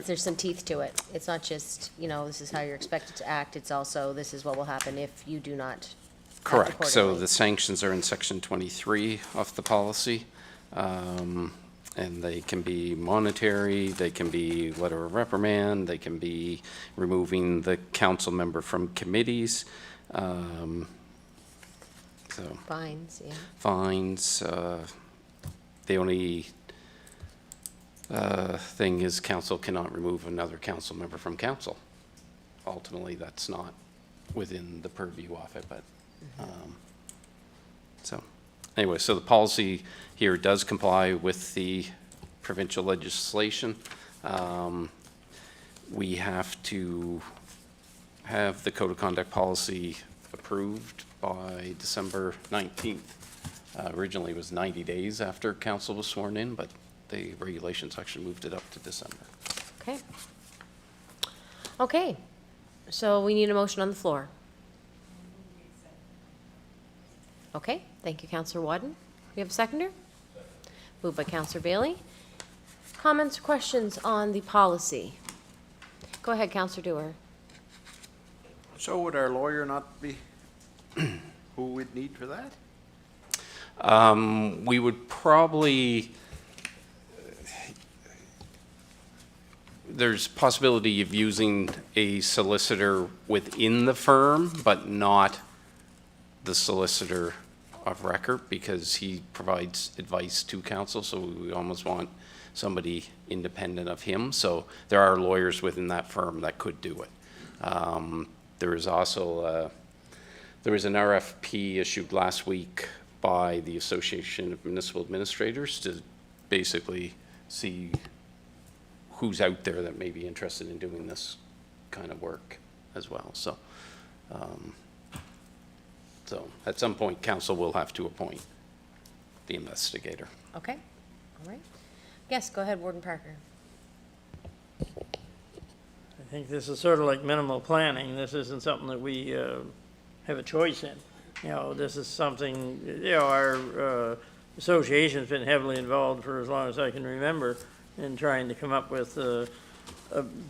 There's some teeth to it. It's not just, this is how you're expected to act, it's also, this is what will happen if you do not act Correct. So accordingly. the sanctions are in section 23 of the policy. And they can be monetary, they can be letter of reprimand, they can be removing the council member from committees. So Fines, yeah. fines. The only thing is council cannot remove another council member from council. Ultimately, that's not within the purview of it, but, so, anyway, so the policy here does comply with the provincial legislation. We have to have the code of conduct policy approved by December 19th. Originally, it was 90 days after council was sworn in, but the regulations actually moved it up to December. Okay. Okay, so we need a motion on the floor. Okay, thank you, Councillor Wadden. We have a seconder? Moved by Councillor Bailey. Comments or questions on the policy? Go ahead, Councillor Dewar. So would our lawyer not be who we'd need for that? We would probably, there's possibility of using a solicitor within the firm, but not the solicitor of record, because he provides advice to council, so we almost want somebody independent of him. So there are lawyers within that firm that could do it. There is also, there was an RFP issued last week by the Association of Municipal Administrators to basically see who's out there that may be interested in doing this kind of work as well. So, so at some point, council will have to appoint the investigator. Okay, all right. Yes, go ahead, Warden Parker. I think this is sort of like minimal planning. This isn't something that we have a choice in. This is something, our association's been heavily involved for as long as I can remember in trying to come up with a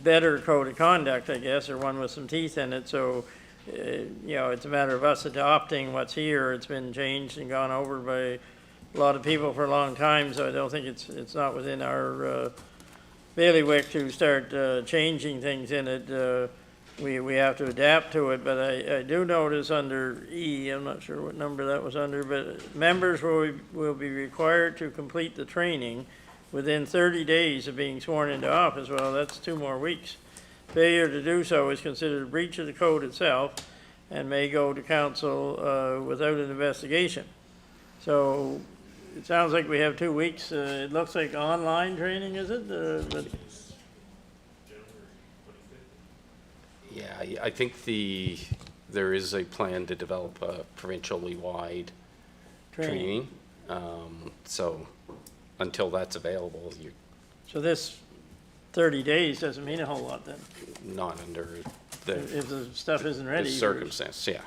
better code of conduct, I guess, or one with some teeth in it. So, it's a matter of us adopting what's here. It's been changed and gone over by a lot of people for a long time, so I don't think it's not within our bailiwick to start changing things in it. We have to adapt to it, but I do notice under E, I'm not sure what number that was under, but members will be required to complete the training within 30 days of being sworn into office. Well, that's 2 more weeks. Failure to do so is considered a breach of the code itself and may go to council without an investigation. So it sounds like we have 2 weeks. It looks like online training, is it? But Yeah, I think there is a plan to develop a provincially wide training. So until that's available, you're so this 30 days doesn't mean a whole lot then, not under if the stuff isn't the ready. circumstance, yeah.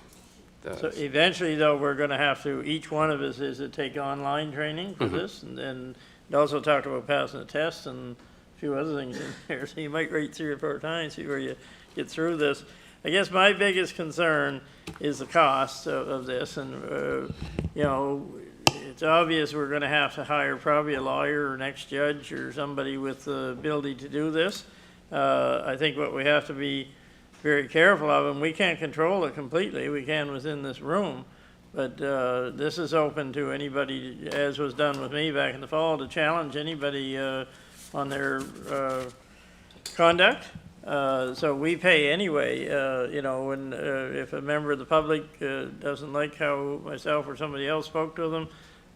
So eventually, though, we're gonna have to, each one of us is to take online training for this, and then it also talked about passing a test and a few other things in there, so you might rate 3 or 4 times before you get through this. I guess my biggest concern is the cost of this, and, it's obvious we're gonna have to hire probably a lawyer or an ex-judge or somebody with the ability to do this. I think what we have to be very careful of, and we can't control it completely, we can within this room, but this is open to anybody, as was done with me back in the fall, to challenge anybody on their conduct. So we pay anyway, you know, when, if a member of the public doesn't like how myself or somebody else spoke to them,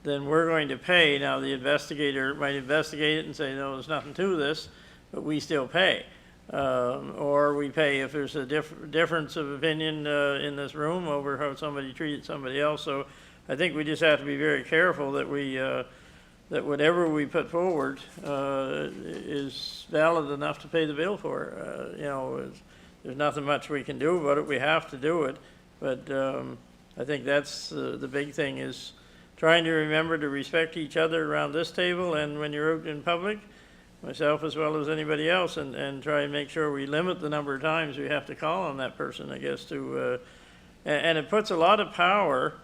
then we're going to pay. Now, the investigator might investigate it and say, no, there's nothing to this, but we still pay. Or we pay if there's a difference of opinion in this room over how somebody treated somebody else. So I think we just have to be very careful that we, that whatever we put forward is valid enough to pay the bill for. You know, there's nothing much we can do about it. We have to do it. But I think that's the big thing, is trying to remember to respect each other around this table and when you're out in public, myself as well as anybody else, and try and make sure we limit the number of times we have to call on that person, I guess, to, and it puts a lot of power,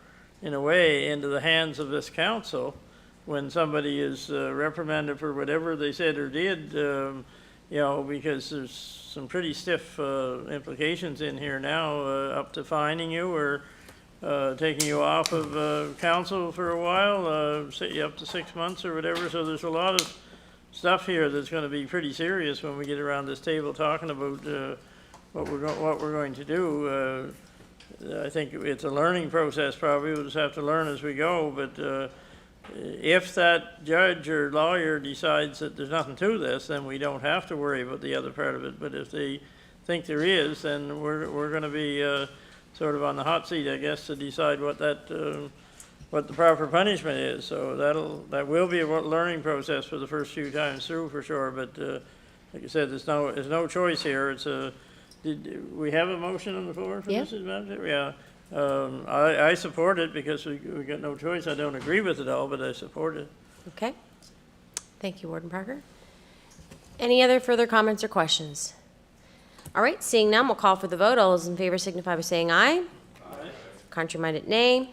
in a way, into the hands of this council when somebody is reprimanded for whatever they said or did, you know, because there's some pretty stiff implications in here now, up to fining you or taking you off of council for a while, set you up to 6 months or whatever. So there's a lot of stuff here that's going to be pretty serious when we get around this table talking about what we're going to do. I think it's a learning process. Probably we'll just have to learn as we go. But if that judge or lawyer decides that there's nothing to this, then we don't have to worry about the other part of it. But if they think there is, then we're going to be sort of on the hot seat, I guess, to decide what that what the proper punishment is. So that will be a learning process for the first few times through, for sure. But like I said, there's no choice here. It's did we have a motion on the floor for this, Mrs. Manager? Yeah. I support it because we got no choice. I don't agree with it all, but I support it. Okay. Thank you, Warden Parker. Any other further comments or questions? All right, seeing none, we'll call for the vote. All those in favor signify by saying aye. Aye. Contrary-minded, nay.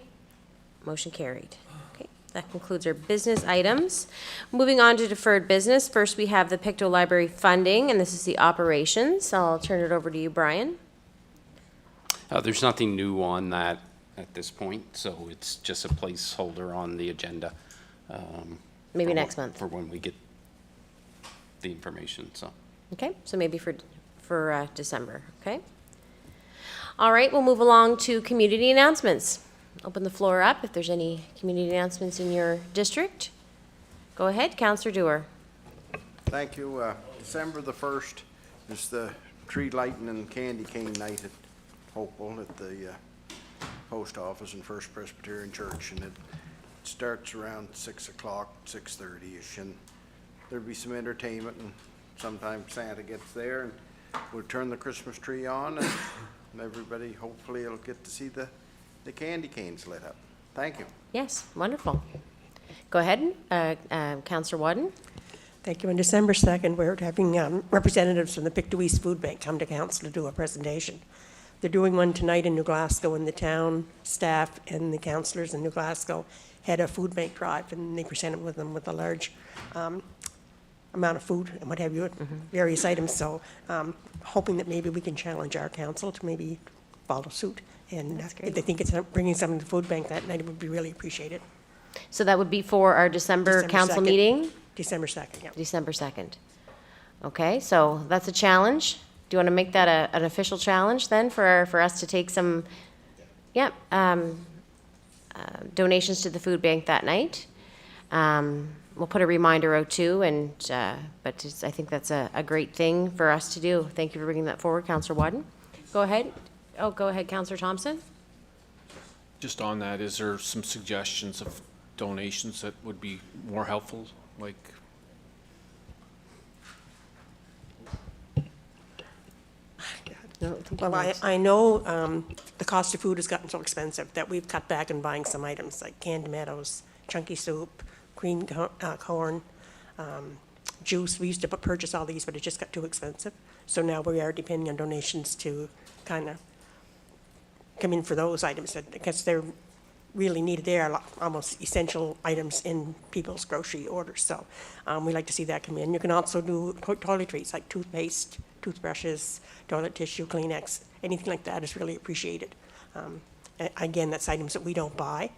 Motion carried. Okay, that concludes our business items. Moving on to deferred business. First, we have the Pictou Library funding, and this is the operations. I'll turn it over to you, Brian. There's nothing new on that at this point, so it's just a placeholder on the agenda. Maybe next month. For when we get the information, so. Okay, so maybe for December, okay? All right, we'll move along to community announcements. Open the floor up if there's any community announcements in your district. Go ahead, Councillor Dewar. Thank you. December the 1st is the tree lighting and candy cane night at Hopewell at the post office and First Presbyterian Church, and it starts around 6 o'clock, 6:30ish, and there'll be some entertainment, and sometimes Santa gets there, and we'll turn the Christmas tree on, and everybody hopefully will get to see the candy canes lit up. Thank you. Yes, wonderful. Go ahead, Councillor Wadden. Thank you. On December 2nd, we're having representatives from the Pictou East Food Bank come to council to do a presentation. They're doing one tonight in New Glasgow, and the town staff and the councillors in New Glasgow had a food bank drive, and they presented with them with a large amount of food and what have you, various items. So hoping that maybe we can challenge our council to maybe follow suit. And if they think it's bringing something to the food bank that night, it would be really appreciated. So that would be for our December council 2nd. meeting? December 2nd, yeah. December 2nd. Okay, so that's a challenge. Do you want to make that an official challenge then for us to take some, donations to the food bank that night? We'll put a reminder out too, and but I think that's a great thing for us to do. Thank you for bringing that forward, Councillor Wadden. Go ahead. Oh, go ahead, Councillor Thompson. Just on that, is there some suggestions of donations that would be more helpful, like? Well, I know the cost of food has gotten so expensive that we've cut back on buying some items like canned tomatoes, chunky soup, green corn, juice. We used to purchase all these, but it just got too expensive. So now we are depending on donations to kind of come in for those items because they're really needed. They are almost essential items in people's grocery orders. So we like to see that come in. You can also do toiletries like toothpaste, toothbrushes, toilet tissue, Kleenex, anything like that is really appreciated. Again, that's items that we don't buy.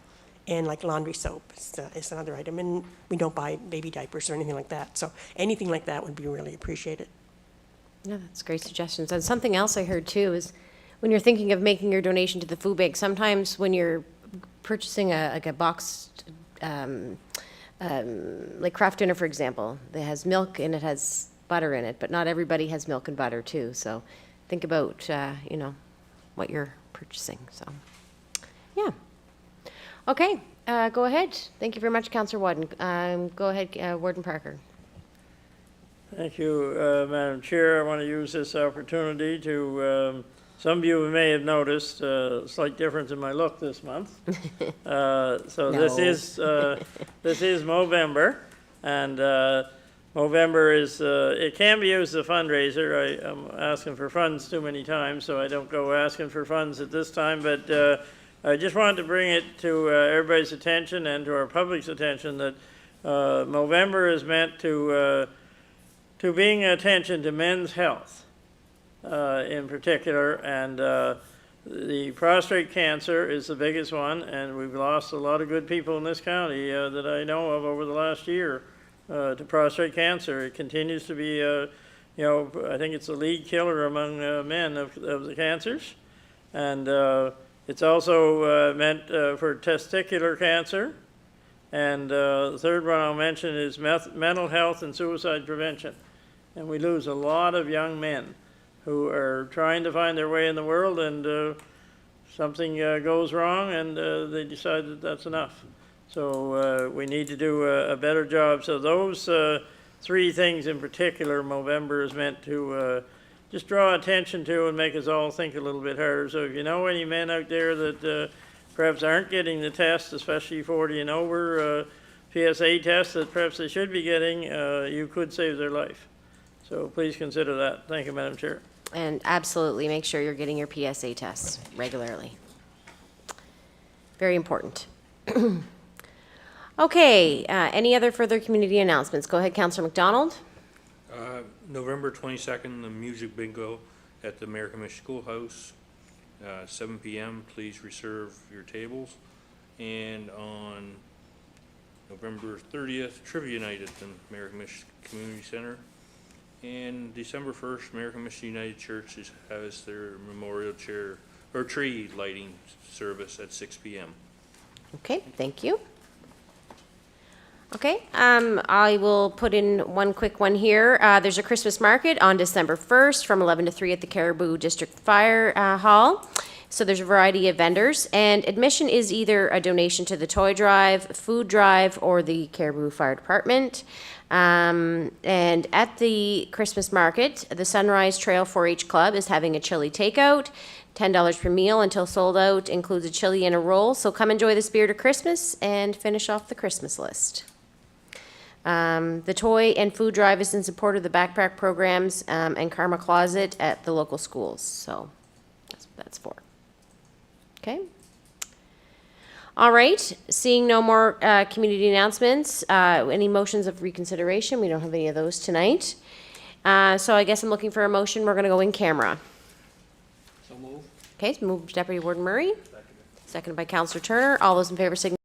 And like laundry soap is another item. And we don't buy baby diapers or anything like that. So anything like that would be really appreciated. Yeah, that's great suggestions. And something else I heard too is when you're thinking of making your donation to the food bank, sometimes when you're purchasing like a boxed, like Kraft Dinner, for example, that has milk and it has butter in it, but not everybody has milk and butter too. So think about, what you're purchasing. So, yeah. Okay, go ahead. Thank you very much, Councillor Wadden. Go ahead, Warden Parker. Thank you, Madam Chair. I want to use this opportunity to, some of you may have noticed a slight difference in my look this month. So this is Movember, and Movember is, it can be used as a fundraiser. I'm asking for funds too many times, so I don't go asking for funds at this time, but I just wanted to bring it to everybody's attention and to our public's attention that Movember is meant to being attention to men's health in particular, and the prostate cancer is the biggest one, and we've lost a lot of good people in this county that I know of over the last year to prostate cancer. It continues to be, I think it's the lead killer among men of the cancers, and it's also meant for testicular cancer, and the third one I'll mention is mental health and suicide prevention. And we lose a lot of young men who are trying to find their way in the world, and something goes wrong, and they decide that that's enough. So we need to do a better job. So those three things in particular, Movember is meant to just draw attention to and make us all think a little bit harder. So if you know any men out there that perhaps aren't getting the test, especially 40 and over, PSA tests that perhaps they should be getting, you could save their life. So please consider that. Thank you, Madam Chair. And absolutely make sure you're getting your PSA tests regularly. Very important. Okay, any other further community announcements? Go ahead, Councillor McDonald. November 22nd, the music bingo at the American Mission Schoolhouse, 7 p.m. Please reserve your tables. And on November 30th, Trivia Night at the American Mission Community Center. And December 1st, American Mission United Church has their memorial chair or tree lighting service at 6 p.m. Okay, thank you. Okay, I will put in one quick one here. There's a Christmas market on December 1st from 11 to 3 at the Caribou District Fire Hall. So there's a variety of vendors, and admission is either a donation to the toy drive, food drive, or the Caribou Fire Department. And at the Christmas market, the Sunrise Trail 4-H Club is having a chili takeout. $10 per meal until sold out, includes a chili and a roll. So come enjoy the spirit of Christmas and finish off the Christmas list. The toy and food drive is in support of the backpack programs and Karma Closet at the local schools. So that's what that's for. Okay. All right. Seeing no more community announcements, any motions of reconsideration? We don't have any of those tonight. So I guess I'm looking for a motion. We're going to go in camera. So move. Okay, so moved Deputy Warden Murray. Seconded by Councillor Turner. All those in favor signify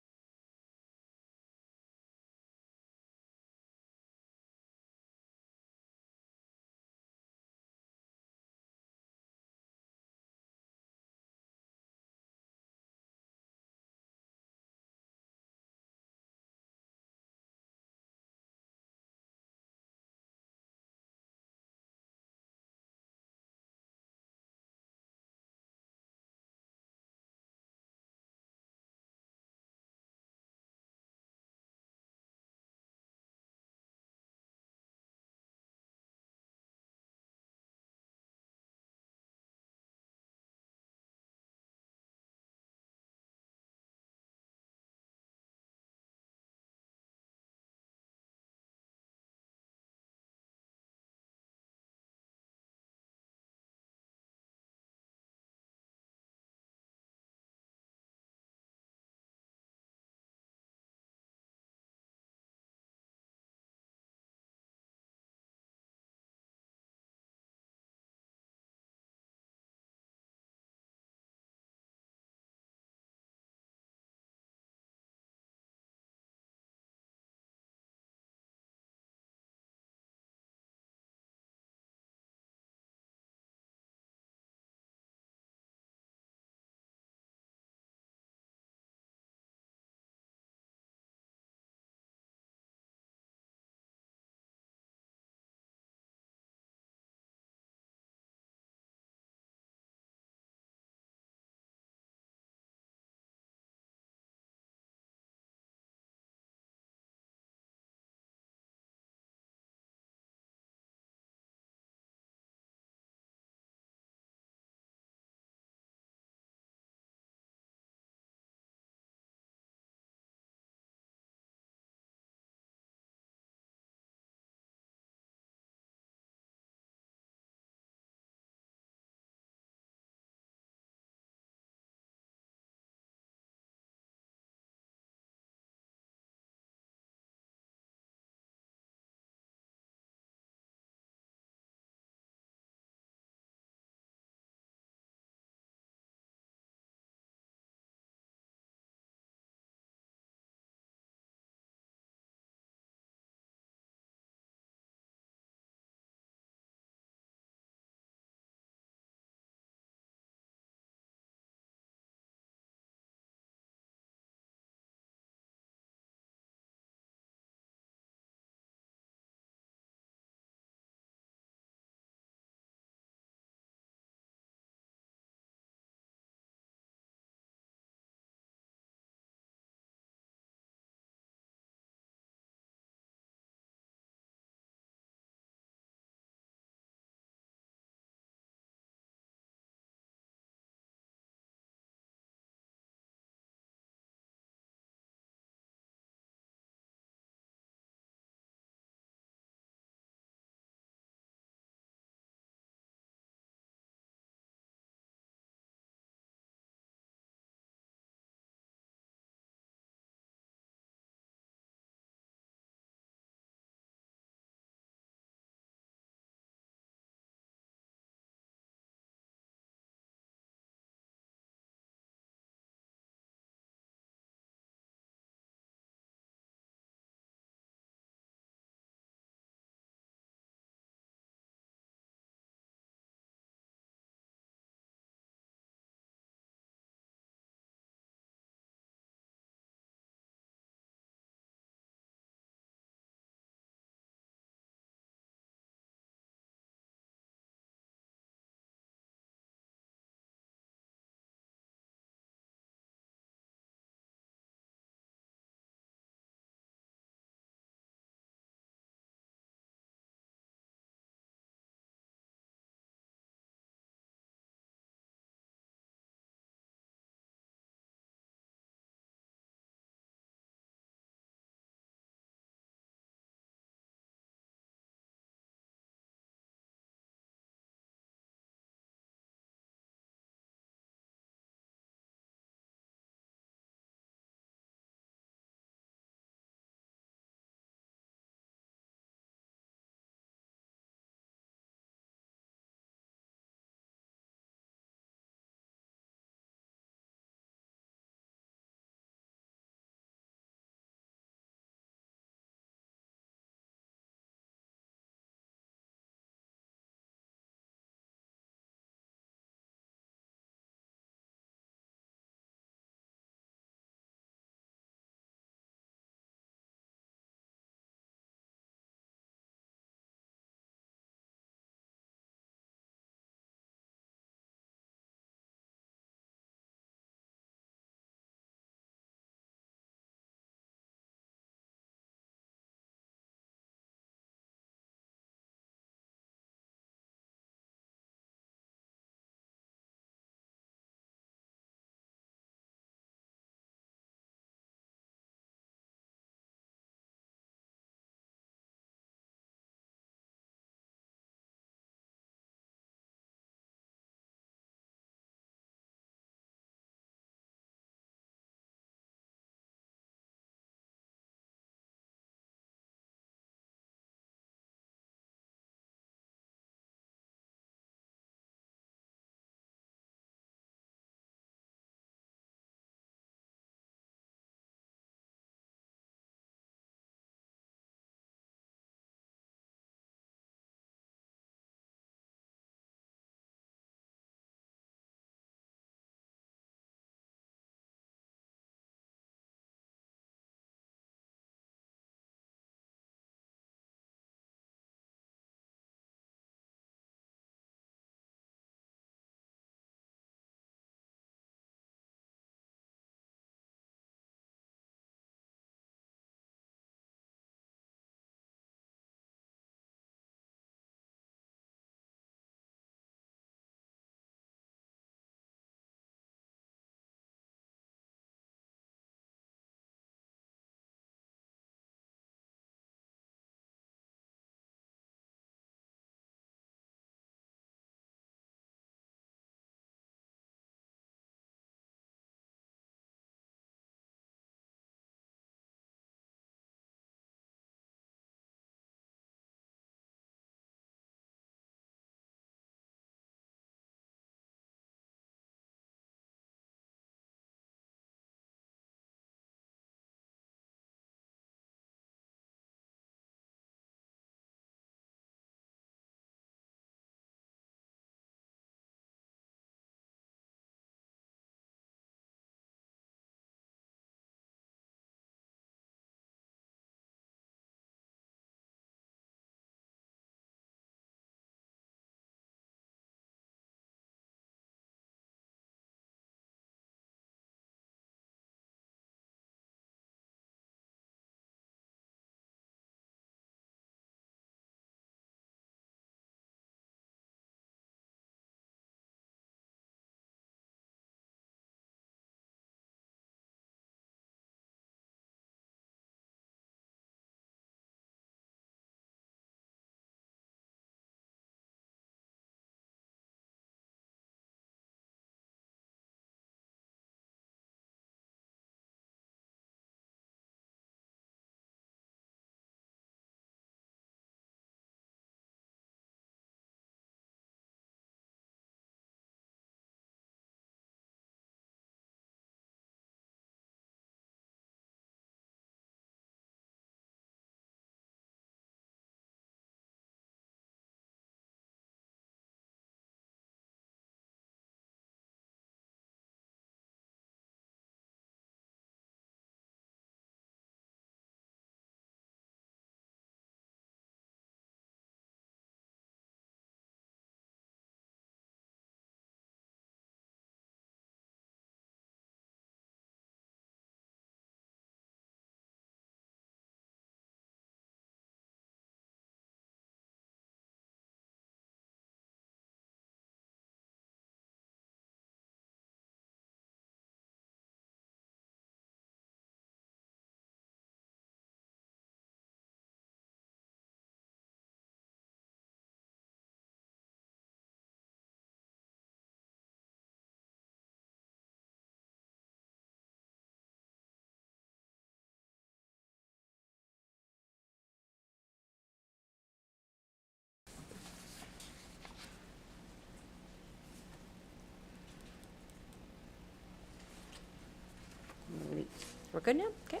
We're good now? Okay.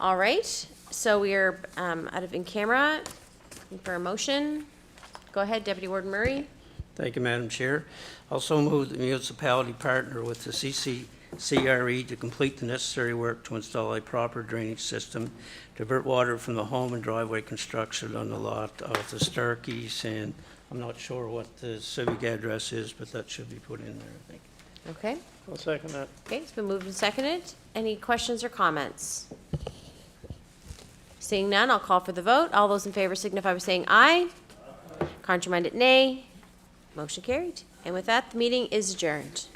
All right, so we are out of in camera. Looking for a motion. Go ahead, Deputy Warden Murray. Thank you, Madam Chair. Also move the municipality partner with the CCRE to complete the necessary work to install a proper drainage system, divert water from the home and driveway construction on the lot of the Starkeys, and I'm not sure what the civic address is, but that should be put in there, I think. Okay. I'll second that. Okay, it's been moved and seconded. Any questions or comments? Seeing none, I'll call for the vote. All those in favor signify by saying aye. Contrary-minded, nay. Motion carried. And with that, the meeting is adjourned.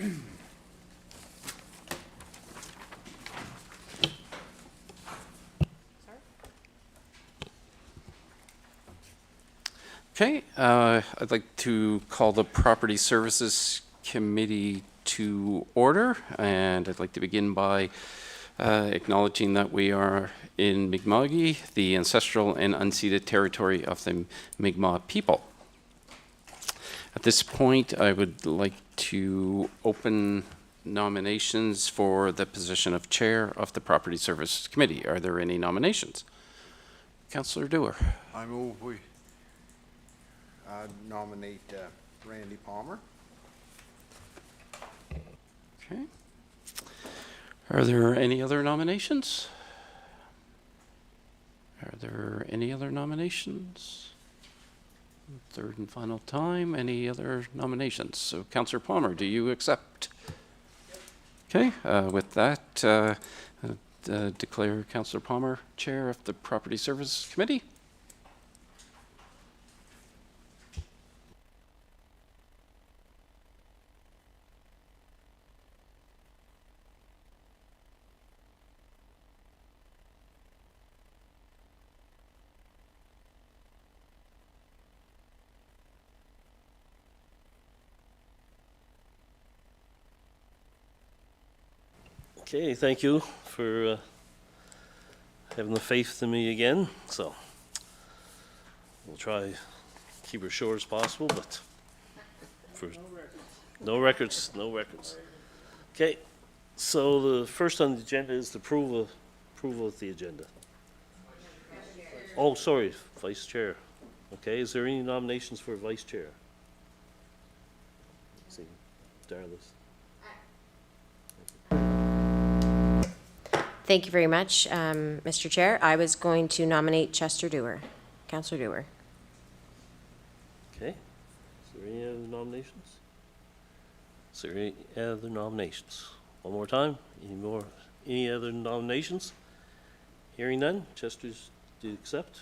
Okay, I'd like to call the Property Services Committee to order, and I'd like to begin by acknowledging that we are in Mi'kma'ki, the ancestral and unceded territory of the Mi'kmaq people. At this point, I would like to open nominations for the position of Chair of the Property Services Committee. Are there any nominations? Councillor Dewar. I move we nominate Randy Palmer. Okay. Are there any other nominations? Are there any other nominations? Third and final time, any other nominations? So Councillor Palmer, do you accept? Okay, with that, declare Councillor Palmer Chair of the Property Services Committee. Okay, thank you for having the faith in me again. So we'll try keep it short as possible, but for no records. Okay, so the first on the agenda is the approval of the agenda. Oh, sorry, Vice Chair. Okay, is there any nominations for Vice Chair? Let's see, Darlis. Thank you very much, Mr. Chair. I was going to nominate Chester Dewar, Councillor Dewar. Okay, is there any other nominations? Is there any other nominations? One more time, any other nominations? Hearing none, Chester's, do you accept?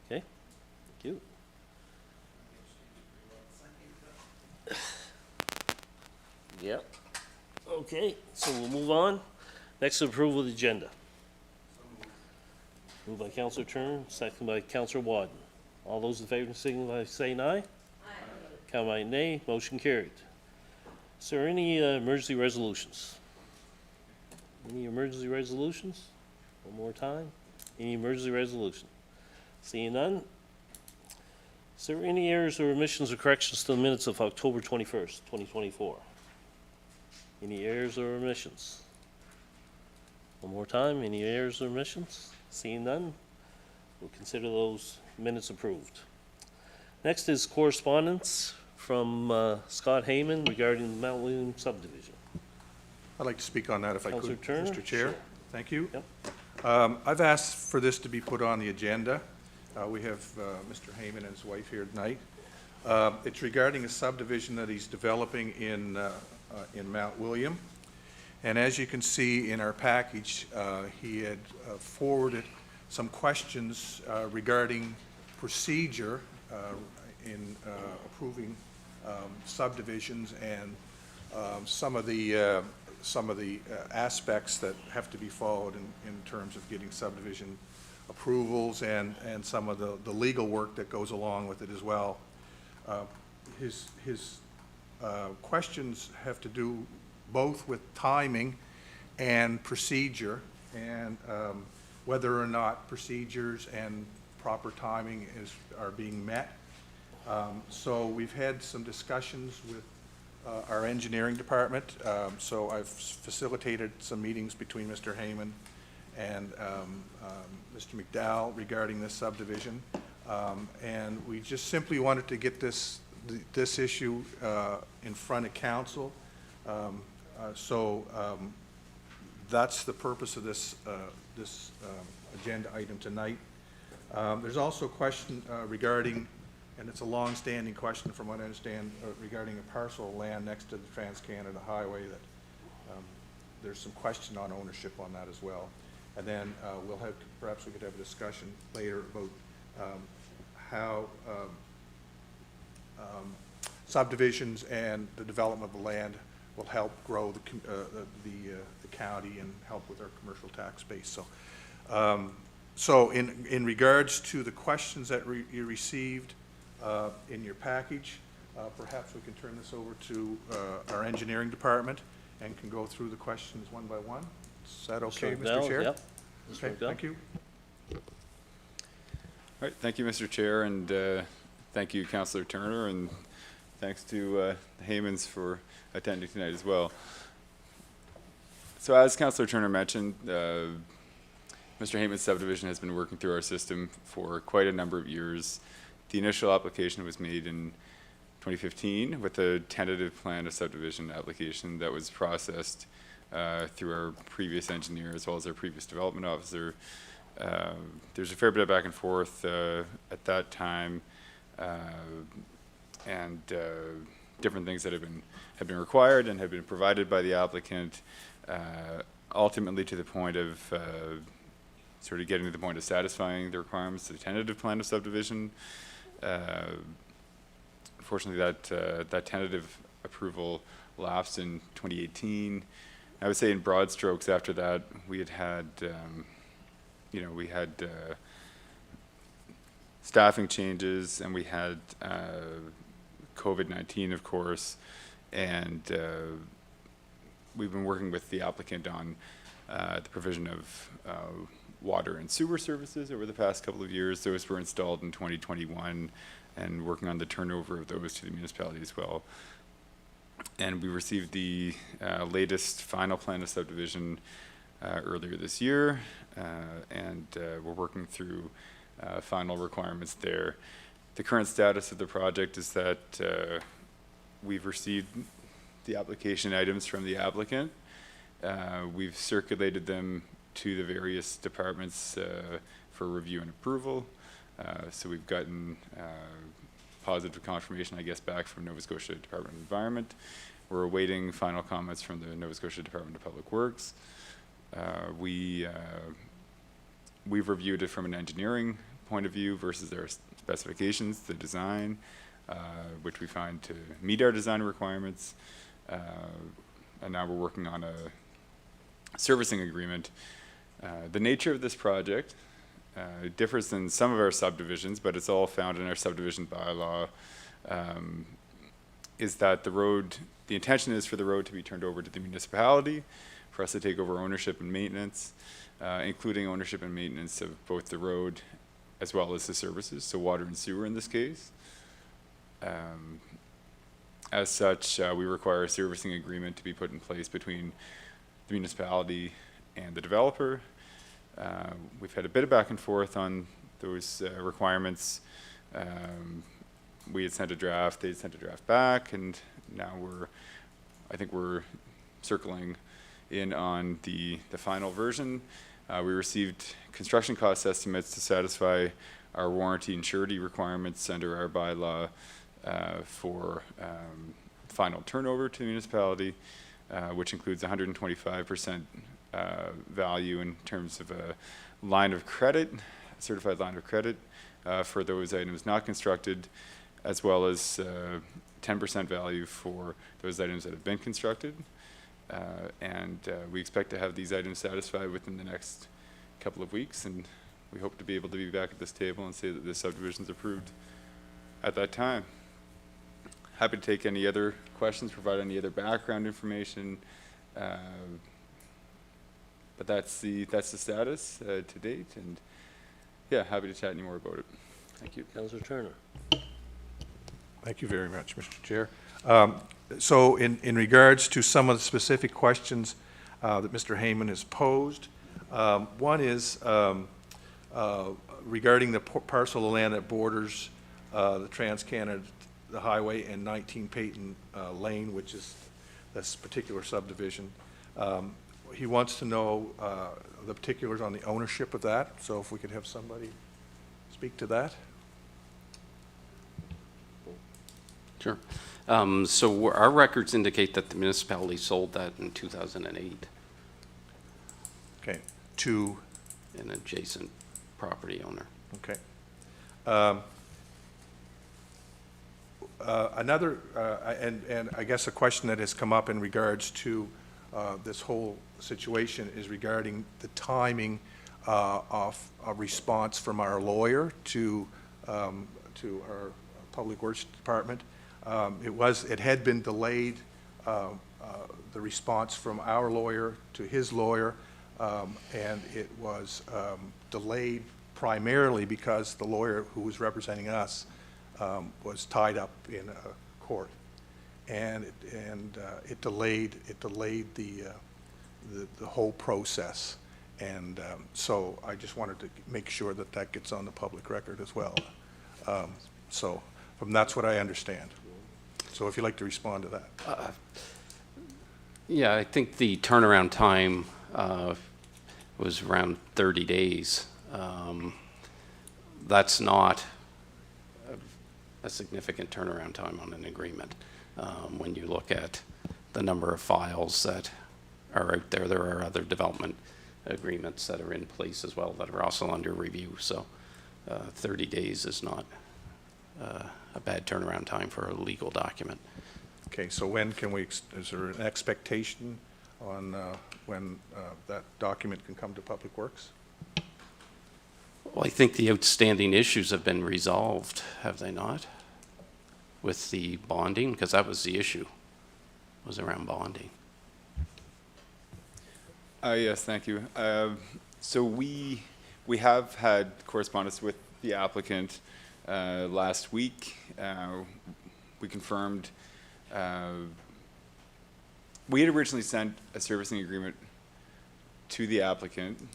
Okay, thank you. Yep. Okay, so we'll move on. Next, approval of the agenda. Moved by Councillor Turner, second by Councillor Wadden. All those in favor signify by saying aye. Aye. Count by nay. Motion carried. Is there any emergency resolutions? Any emergency resolutions? One more time. Any emergency resolution? Seeing none. Is there any errors or omissions or corrections to the minutes of October 21st, 2024? Any errors or omissions? One more time, any errors or omissions? Seeing none, we'll consider those minutes approved. Next is correspondence from Scott Heyman regarding the Mount William subdivision. I'd like to speak on that if I could, Councillor Turner? Mr. Chair. Sure. Thank you. Yep. I've asked for this to be put on the agenda. We have Mr. Heyman and his wife here tonight. It's regarding a subdivision that he's developing in Mount William. And as you can see in our package, he had forwarded some questions regarding procedure in approving subdivisions and some of the aspects that have to be followed in terms of getting subdivision approvals and some of the legal work that goes along with it as well. His questions have to do both with timing and procedure, and whether or not procedures and proper timing are being met. So we've had some discussions with our engineering department. So I've facilitated some meetings between Mr. Heyman and Mr. McDowell regarding this subdivision. And we just simply wanted to get this issue in front of council. That's the purpose of this agenda item tonight. There's also a question regarding, and it's a long-standing question from what I understand, regarding a parcel of land next to the Trans-Canada Highway that there's some question on ownership on that as well. And then perhaps we could have a discussion later about how subdivisions and the development of the land will help grow the county and help with our commercial tax base. So in regards to the questions that you received in your package, perhaps we can turn this over to our engineering department and can go through the questions one by one. Is that okay, Mr. Chair? Yep. Okay, thank you. All right, thank you, Mr. Chair, and thank you, Councillor Turner, and thanks to the Haymans for attending tonight as well. So as Councillor Turner mentioned, Mr. Heyman's subdivision has been working through our system for quite a number of years. The initial application was made in 2015 with a tentative plan of subdivision application that was processed through our previous engineer as well as our previous development officer. There's a fair bit of back and forth at that time, and different things that have been required and have been provided by the applicant, ultimately to the point of sort of getting to the point of satisfying the requirements of the tentative plan of subdivision. Unfortunately, that tentative approval lapsed in 2018. I would say in broad strokes after that, we had staffing changes, and we had COVID-19, of course, and we've been working with the applicant on the provision of water and sewer services over the past couple of years. Those were installed in 2021, and working on the turnover of those to the municipality as well. And we received the latest final plan of subdivision earlier this year, and we're working through final requirements there. The current status of the project is that we've received the application items from the applicant. We've circulated them to the various departments for review and approval. So we've gotten positive confirmation, I guess, back from Nova Scotia Department of Environment. We're awaiting final comments from the Nova Scotia Department of Public Works. We've reviewed it from an engineering point of view versus their specifications, the design, which we find to meet our design requirements. And now we're working on a servicing agreement. The nature of this project differs than some of our subdivisions, but it's all found in our subdivision bylaw, is that the intention is for the road to be turned over to the municipality, for us to take over ownership and maintenance, including ownership and maintenance of both the road as well as the services, so water and sewer in this case. As such, we require a servicing agreement to be put in place between the municipality and the developer. We've had a bit of back and forth on those requirements. We had sent a draft, they had sent a draft back, and now I think we're circling in on the final version. We received construction cost estimates to satisfy our warranty and surety requirements under our bylaw for final turnover to the municipality, which includes 125% value in terms of a line of credit, certified line of credit for those items not constructed, as well as 10% value for those items that have been constructed. And we expect to have these items satisfied within the next couple of weeks, and we hope to be able to be back at this table and say that this subdivision is approved at that time. Happy to take any other questions, provide any other background information, but that's the status to date, and yeah, happy to chat any more about it. Thank you. Councillor Turner. Thank you very much, Mr. Chair. So in regards to some of the specific questions that Mr. Heyman has posed, one is regarding the parcel of land that borders the Trans-Canada, the highway, and 19 Peyton Lane, which is this particular subdivision. He wants to know the particulars on the ownership of that, so if we could have somebody speak to that. Sure. So our records indicate that the municipality sold that in 2008. Okay, to? An adjacent property owner. Okay. Another, and I guess a question that has come up in regards to this whole situation is regarding the timing of a response from our lawyer to our Public Works Department. It had been delayed, the response from our lawyer to his lawyer, and it was delayed primarily because the lawyer who was representing us was tied up in a court, and it delayed the whole process, and so I just wanted to make sure that that gets on the public record as well. So that's what I understand. So if you'd like to respond to that. Yeah, I think the turnaround time was around 30 days. That's not a significant turnaround time on an agreement. When you look at the number of files that are out there, there are other development agreements that are in place as well that are also under review. So 30 days is not a bad turnaround time for a legal document. Okay, so when can we, is there an expectation on when that document can come to Public Works? Well, I think the outstanding issues have been resolved, have they not? With the bonding, because that was the issue, was around bonding. Yes, thank you. So we have had correspondence with the applicant last week. We confirmed we had originally sent a servicing agreement to the applicant.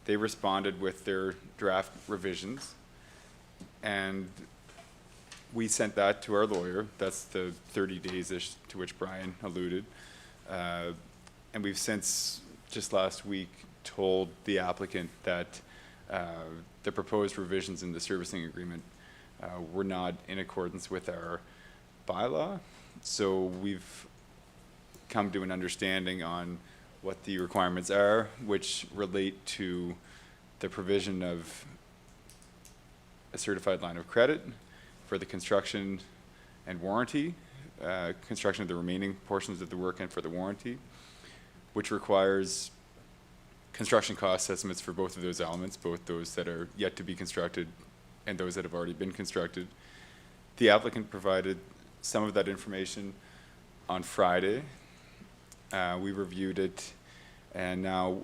They responded with their draft revisions, and we sent that to our lawyer. That's the 30 days-ish to which Brian alluded. And we've since, just last week, told the applicant that the proposed revisions in the servicing agreement were not in accordance with our bylaw. So we've come to an understanding on what the requirements are, which relate to the provision of a certified line of credit for the construction and warranty, construction of the remaining portions of the work and for the warranty, which requires construction cost estimates for both of those elements, both those that are yet to be constructed and those that have already been constructed. The applicant provided some of that information on Friday. We reviewed it, and now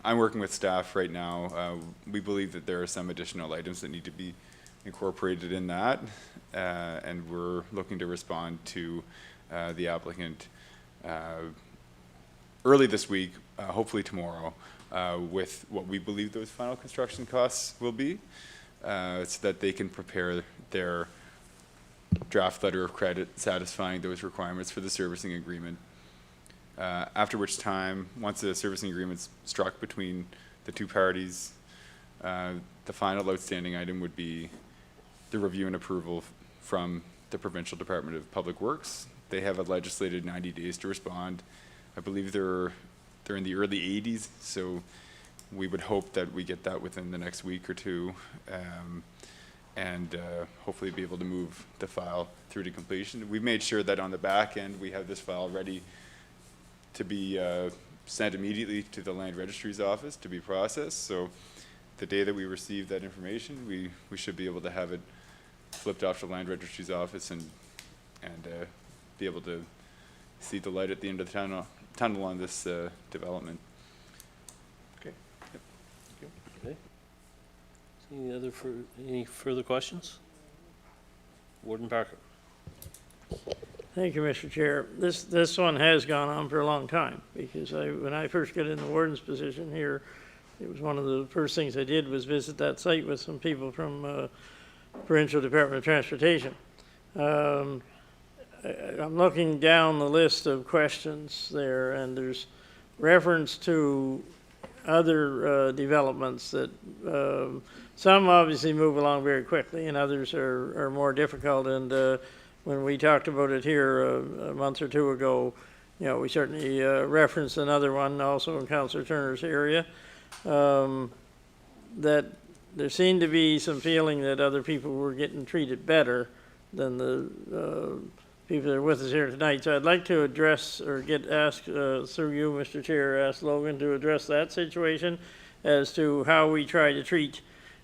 I'm working with staff right now. We believe that there are some additional items that need to be incorporated in that, and we're looking to respond to the applicant early this week, hopefully tomorrow, with what we believe those final construction costs will be, so that they can prepare their draft letter of credit satisfying those requirements for the servicing agreement. After which time, once the servicing agreement's struck between the two parties, the final outstanding item would be the review and approval from the Provincial Department of Public Works. They have a legislated 90 days to respond. I believe they're in the early 80s, so we would hope that we get that within the next week or two, and hopefully be able to move the file through to completion. We've made sure that on the back end, we have this file ready to be sent immediately to the Land Registry's office to be processed. So the day that we receive that information, we should be able to have it flipped off to the Land Registry's office and be able to see the light at the end of the tunnel on this development. Okay. Yep. Thank Any further questions? Warden Parker. Thank you, Mr. Chair. This one has gone on for a long time, because when I first got in the warden's position here, it was one of the first things I did was visit that site with some people from Provincial Department of Transportation. I'm looking down the list of questions there, and there's reference to other developments that some obviously move along very quickly, and others are more difficult. And when we talked about it here a month or two ago, you know, we certainly referenced another one also in Councillor Turner's area, that there seemed to be some feeling that other people were getting treated better than the people that are with us here tonight. So I'd like to address, or ask through you, Mr. Chair, ask Logan to address that situation as to how we try to treat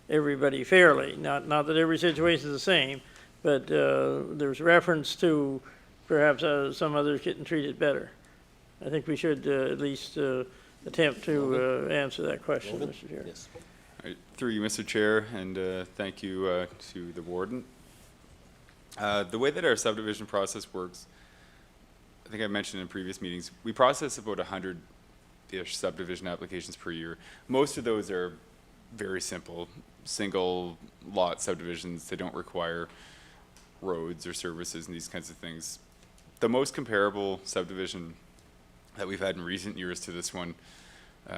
everybody fairly. Not that every situation is the same, but there's reference to perhaps some others getting treated better. I think we should at least attempt to answer that question, Mr. Chair. Yes. All right, through you, Mr. Chair, and thank you to the warden. The way that our subdivision process works, I think I mentioned in previous meetings, we process about 100-ish subdivision applications per year. Most of those are very simple, single lot subdivisions. They don't require roads or services and these kinds of things. The most comparable subdivision that we've had in recent years to this one,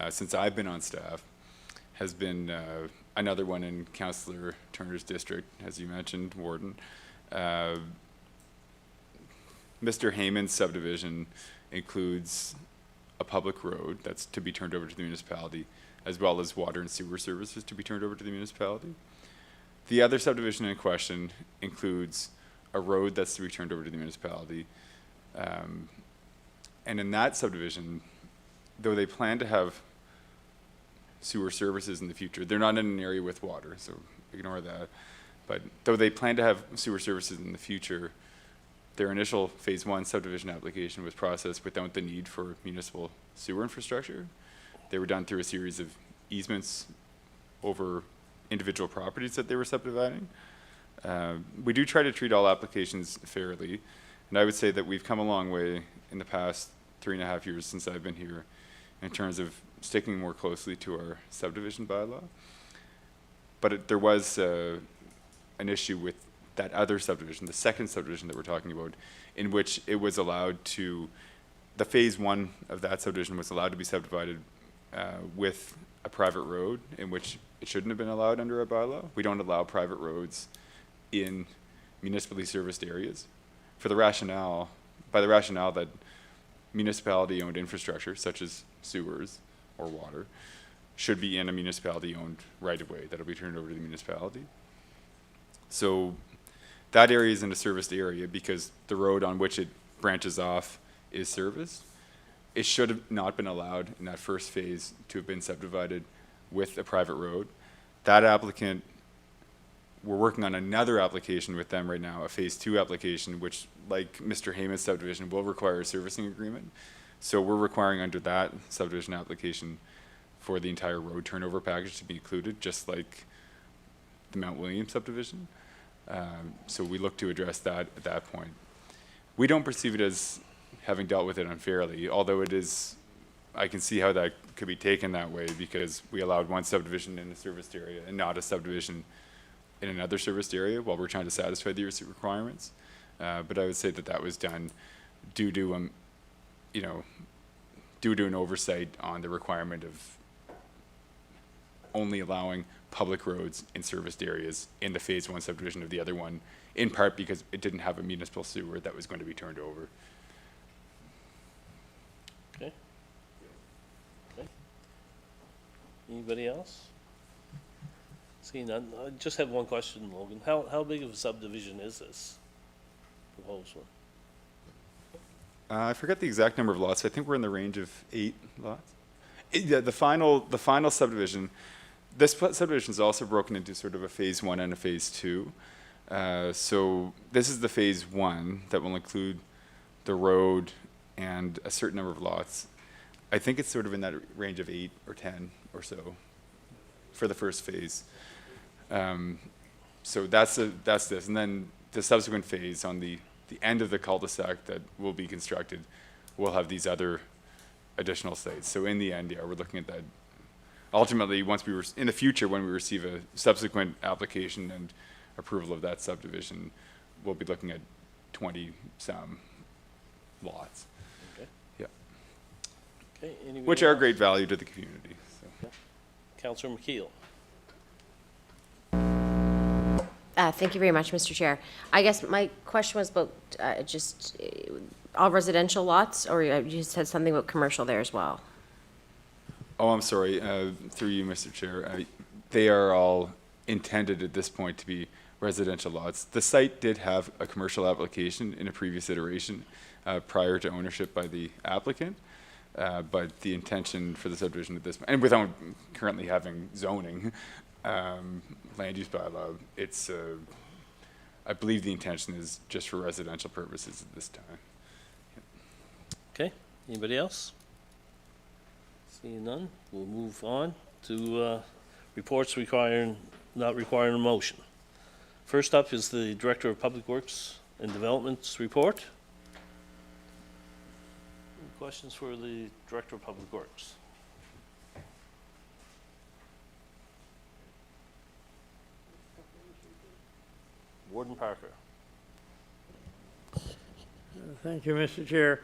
since I've been on staff, has been another one in Councillor Turner's district, as you mentioned, Warden. Mr. Heyman's subdivision includes a public road that's to be turned over to the municipality, as well as water and sewer services to be turned over to the municipality. The other subdivision in question includes a road that's to be turned over to the municipality. And in that subdivision, though they plan to have sewer services in the future, they're not in an area with water, so ignore that. But though they plan to have sewer services in the future, their initial phase 1 subdivision application was processed without the need for municipal sewer infrastructure. They were done through a series of easements over individual properties that they were subdividing. We do try to treat all applications fairly, and I would say that we've come a long way in the past 3.5 years since I've been here in terms of sticking more closely to our subdivision bylaw. But there was an issue with that other subdivision, the second subdivision that we're talking about, in which it was allowed to, the phase 1 of that subdivision was allowed to be subdivided with a private road, in which it shouldn't have been allowed under our bylaw. We don't allow private roads in municipally serviced areas by the rationale that municipality-owned infrastructure, such as sewers or water, should be in a municipality-owned right-of-way that'll be turned over to the municipality. So that area is in a serviced area because the road on which it branches off is serviced. It should have not been allowed in that first phase to have been subdivided with a private road. That applicant, we're working on another application with them right now, a phase 2 application, which, like Mr. Heyman's subdivision, will require a servicing agreement. So we're requiring under that subdivision application for the entire road turnover package to be included, just like the Mount William subdivision. So we look to address that at that point. We don't perceive it as having dealt with it unfairly, although it is, I can see how that could be taken that way because we allowed one subdivision in a serviced area and not a subdivision in another serviced area while we're trying to satisfy the requirements. But I would say that that was done due to an oversight on the requirement of only allowing public roads in serviced areas in the phase 1 subdivision of the other one, in part because it didn't have a municipal sewer that was going to be turned over. Okay. Anybody else? See, none. I just have one question, Logan. How big of a subdivision is this proposed one? I forget the exact number of lots. I think we're in the range of 8 lots. The final subdivision. This subdivision is also broken into sort of a phase 1 and a phase 2. So this is the phase 1 that will include the road and a certain number of lots. I think it's sort of in that range of 8 or 10 or so for the first phase. So that's this, and then the subsequent phase on the the end of the cul-de-sac that will be constructed will have these other additional sites. So in the end, yeah, we're looking at that. Ultimately, once we were, in the future, when we receive a subsequent application and approval of that subdivision, we'll be looking at 20-some lots. Okay. Yeah. Okay, anybody Which are else? great value to the community. So. Councillor McKeel. Thank you very much, Mr. Chair. I guess my question was about just all residential lots, or you said something about commercial there as well? Oh, I'm sorry, through you, Mr. Chair. They are all intended at this point to be residential lots. The site did have a commercial application in a previous iteration prior to ownership by the applicant, but the intention for the subdivision at this point, and without currently having zoning, land use bylaw, it's, I believe the intention is just for residential purposes at this time. Okay, anybody else? Seeing none, we'll move on to reports not requiring a motion. First up is the Director of Public Works and Development's report. Any questions for the Director of Public Works? Warden Parker. Thank you, Mr. Chair.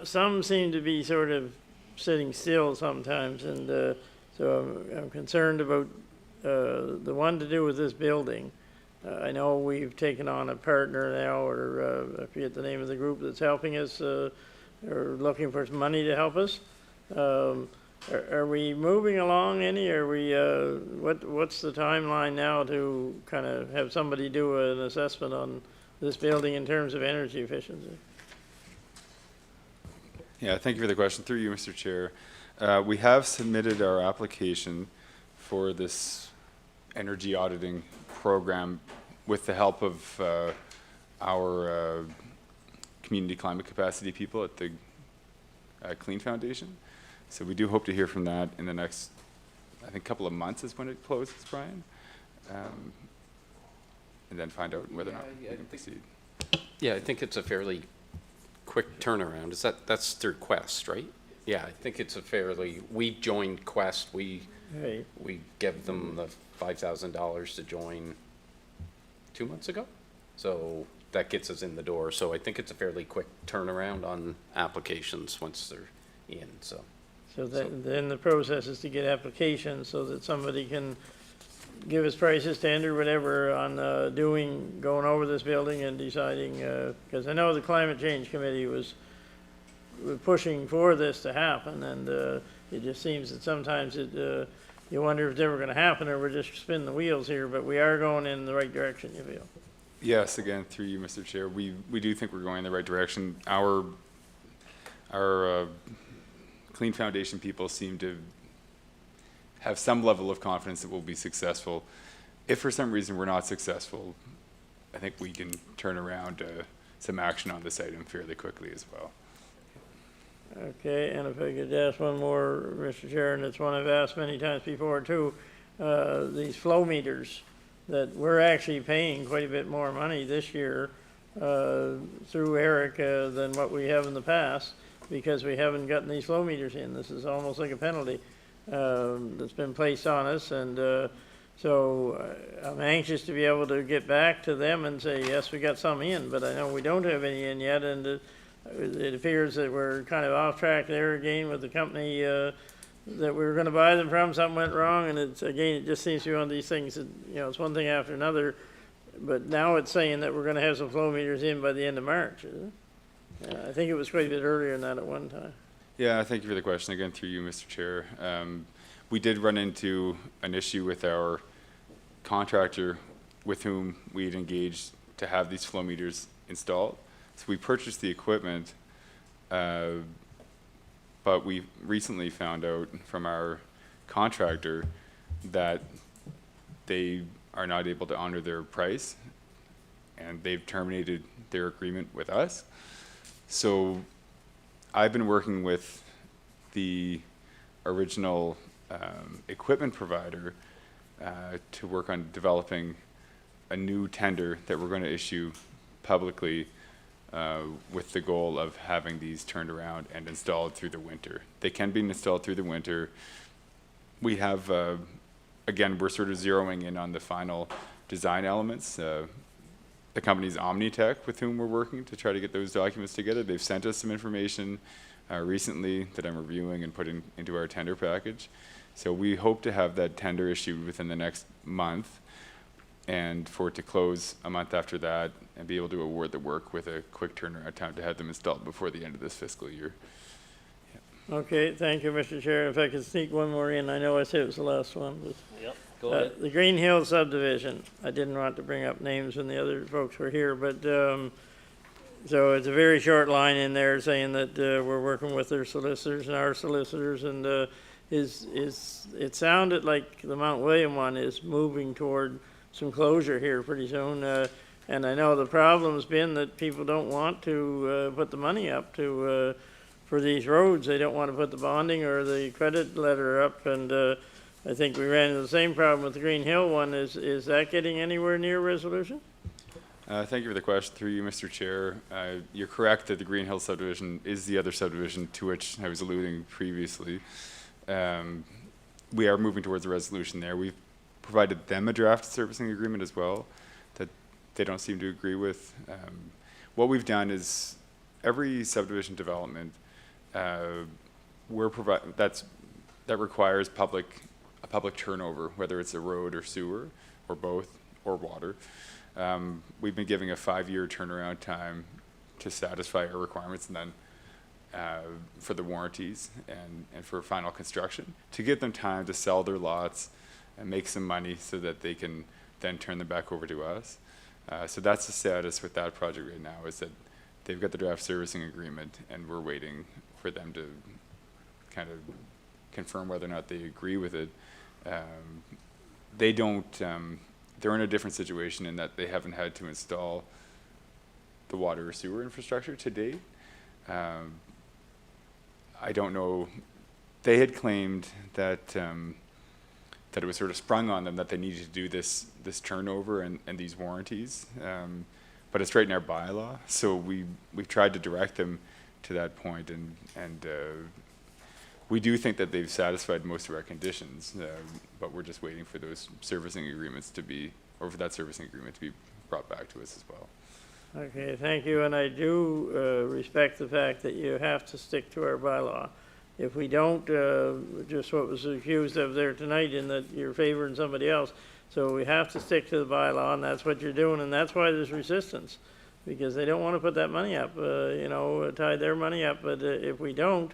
Some seem to be sort of sitting still sometimes, and so I'm concerned about the one to do with this building. I know we've taken on a partner now, or I forget the name of the group that's helping us, or looking for some money to help us. Are we moving along any? Are we, what's the timeline now to kind of have somebody do an assessment on this building in terms of energy efficiency? Yeah, thank you for the question. Through you, Mr. Chair. We have submitted our application for this energy auditing program with the help of our community climate capacity people at the Clean Foundation. So we do hope to hear from that in the next, I think, couple of months is when it closes, Brian. And then find out whether or not we can proceed. Yeah, I think it's a fairly quick turnaround. That's through Quest, right? Yeah, I think it's a fairly, we joined Quest, we gave them the $5,000 to join 2 months ago. So that gets us in the door. So I think it's a fairly quick turnaround on applications once they're in, so. So then the process is to get applications so that somebody can give us prices to enter whatever on going over this building and deciding, because I know the Climate Change Committee was pushing for this to happen, and it just seems that sometimes you wonder if it's ever going to happen or we're just spinning the wheels here, but we are going in the right direction, you feel? Yes, again, through you, Mr. Chair. We do think we're going in the right direction. Our Clean Foundation people seem to have some level of confidence that we'll be successful. If for some reason we're not successful, I think we can turn around some action on this item fairly quickly as well. Okay, and if I could ask one more, Mr. Chair, and it's one I've asked many times before too, these flow meters that we're actually paying quite a bit more money this year through Eric than what we have in the past, because we haven't gotten these flow meters in. This is almost like a penalty that's been placed on us, and so I'm anxious to be able to get back to them and say, yes, we got some in, but I know we don't have any in yet, and it appears that we're kind of off track there again with the company that we were going to buy them from. Something went wrong, and it's, again, it just seems to be one of these things that, you know, it's one thing after another, but now it's saying that we're going to have some flow meters in by the end of March, is it? I think it was quite a bit earlier than that at one time. Yeah, thank you for the question. Again, through you, Mr. Chair. We did run into an issue with our contractor with whom we had engaged to have these flow meters installed. So we purchased the equipment, but we recently found out from our contractor that they are not able to honor their price, and they've terminated their agreement with us. So I've been working with the original equipment provider to work on developing a new tender that we're going to issue publicly with the goal of having these turned around and installed through the winter. They can be installed through the winter. We have, again, we're sort of zeroing in on the final design elements. The company's Omnitech, with whom we're working to try to get those documents together, they've sent us some information recently that I'm reviewing and putting into our tender package. So we hope to have that tender issued within the next month, and for it to close a month after that and be able to award the work with a quick turnaround time to have them installed before the end of this fiscal year. Okay, thank you, Mr. Chair. If I could sneak one more in, I know I said it was the last one, but. Yep, go ahead. The Green Hill subdivision, I didn't want to bring up names when the other folks were here, but, so it's a very short line in there saying that, we're working with their solicitors and our solicitors, and, it sounded like the Mount William one is moving toward some closure here pretty soon, and I know the problem's been that people don't want to, put the money up to, for these roads. They don't want to put the bonding or the credit letter up, and, I think we ran into the same problem with the Green Hill one. Is that getting anywhere near resolution? Thank you for the question. Through you, Mr. Chair. You're correct that the Green Hill subdivision is the other subdivision to which I was alluding previously. We are moving towards a resolution there. We've provided them a draft servicing agreement as well that they don't seem to agree with. What we've done is every subdivision development that requires a public turnover, whether it's a road or sewer or both or water. We've been giving a 5-year turnaround time to satisfy our requirements, and then for the warranties and for final construction, to give them time to sell their lots and make some money so that they can then turn them back over to us. So that's the status with that project right now, is that they've got the draft servicing agreement and we're waiting for them to kind of confirm whether or not they agree with it. They don't, they're in a different situation in that they haven't had to install the water or sewer infrastructure to date. I don't know, they had claimed that that it was sort of sprung on them that they needed to do this turnover and these warranties, but it's right in our bylaw. So we've tried to direct them to that point, and we do think that they've satisfied most of our conditions, but we're just waiting for those servicing agreements to be, or for that servicing agreement to be brought back to us as well. Okay, thank you, and I do respect the fact that you have to stick to our bylaw. If we don't, just what was accused of there tonight, in that you're favoring somebody else, so we have to stick to the bylaw, and that's what you're doing, and that's why there's resistance, because they don't want to put that money up, tie their money up, but if we don't,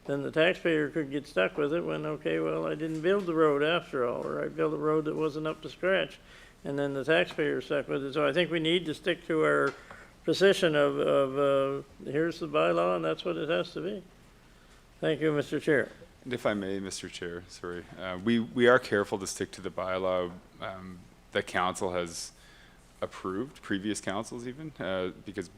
then the taxpayer could get stuck with it when, okay, well, I didn't build the road after all, or I built a road that wasn't up to scratch, and then the taxpayer's stuck with it. So I think we need to stick to our position of here's the bylaw, and that's what it has to be. Thank you, Mr. Chair. And if I may, Mr. Chair, sorry, we are careful to stick to the bylaw that council has approved, previous councils even, because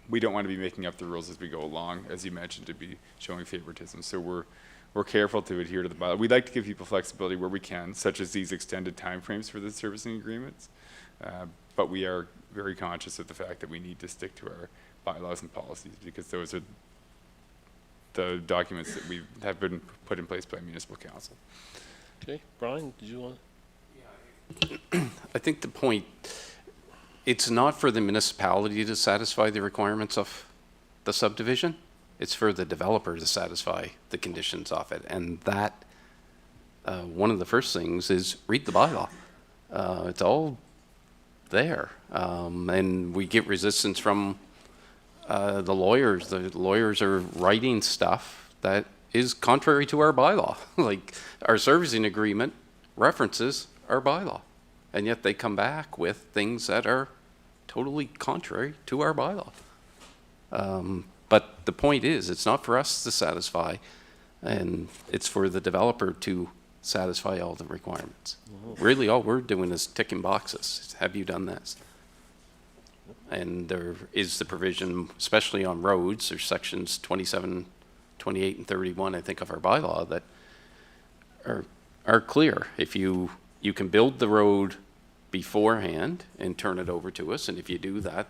we don't want to be making up the rules as we go along, as you mentioned, to be showing favoritism. So we're careful to adhere to the bylaw. We'd like to give people flexibility where we can, such as these extended timeframes for the servicing agreements. But we are very conscious of the fact that we need to stick to our bylaws and policies, because those are the documents that have been put in place by municipal council. Okay, Brian, did you want? I think the point, it's not for the municipality to satisfy the requirements of the subdivision. It's for the developer to satisfy the conditions of it. And that, one of the first things is read the bylaw. It's all there. And we get resistance from the lawyers. The lawyers are writing stuff that is contrary to our bylaw. Like our servicing agreement references our bylaw. And yet they come back with things that are totally contrary to our bylaw. But the point is, it's not for us to satisfy, and it's for the developer to satisfy all the requirements. Really, all we're doing is ticking boxes. Have you done this? And there is the provision, especially on roads, there's sections 27, 28, and 31, I think, of our bylaw that are clear. If you can build the road beforehand and turn it over to us. And if you do that,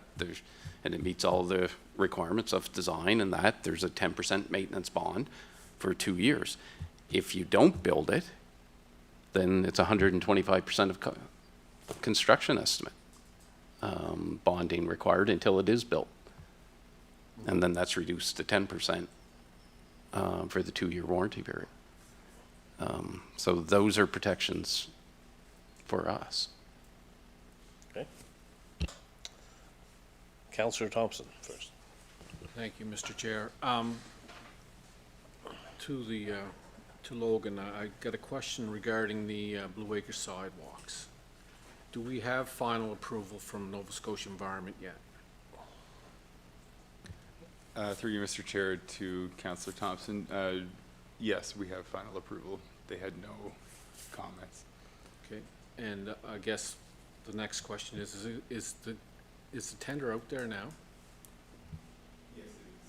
and it meets all the requirements of design and that, there's a 10% maintenance bond for 2 years. If you don't build it, then it's 125% of construction estimate bonding required until it is built. And then that's reduced to 10% for the 2-year warranty period. So those are protections for us. Okay. Councillor Thompson first. Thank you, Mr. Chair. To Logan, I got a question regarding the Blue Acre sidewalks. Do we have final approval from Nova Scotia Environment yet? Through you, Mr. Chair, to Councillor Thompson, yes, we have final approval. They had no comments. Okay, and I guess the next question is the tender out there now?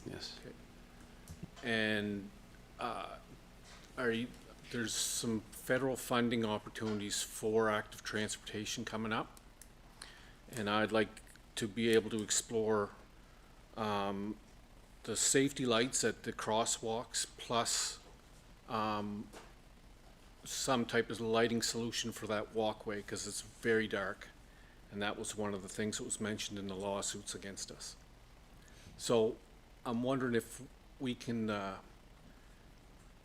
Yes. Okay. And there's some federal funding opportunities for active transportation coming up, and I'd like to be able to explore the safety lights at the crosswalks, plus some type of lighting solution for that walkway, because it's very dark, and that was one of the things that was mentioned in the lawsuits against us. So I'm wondering if we can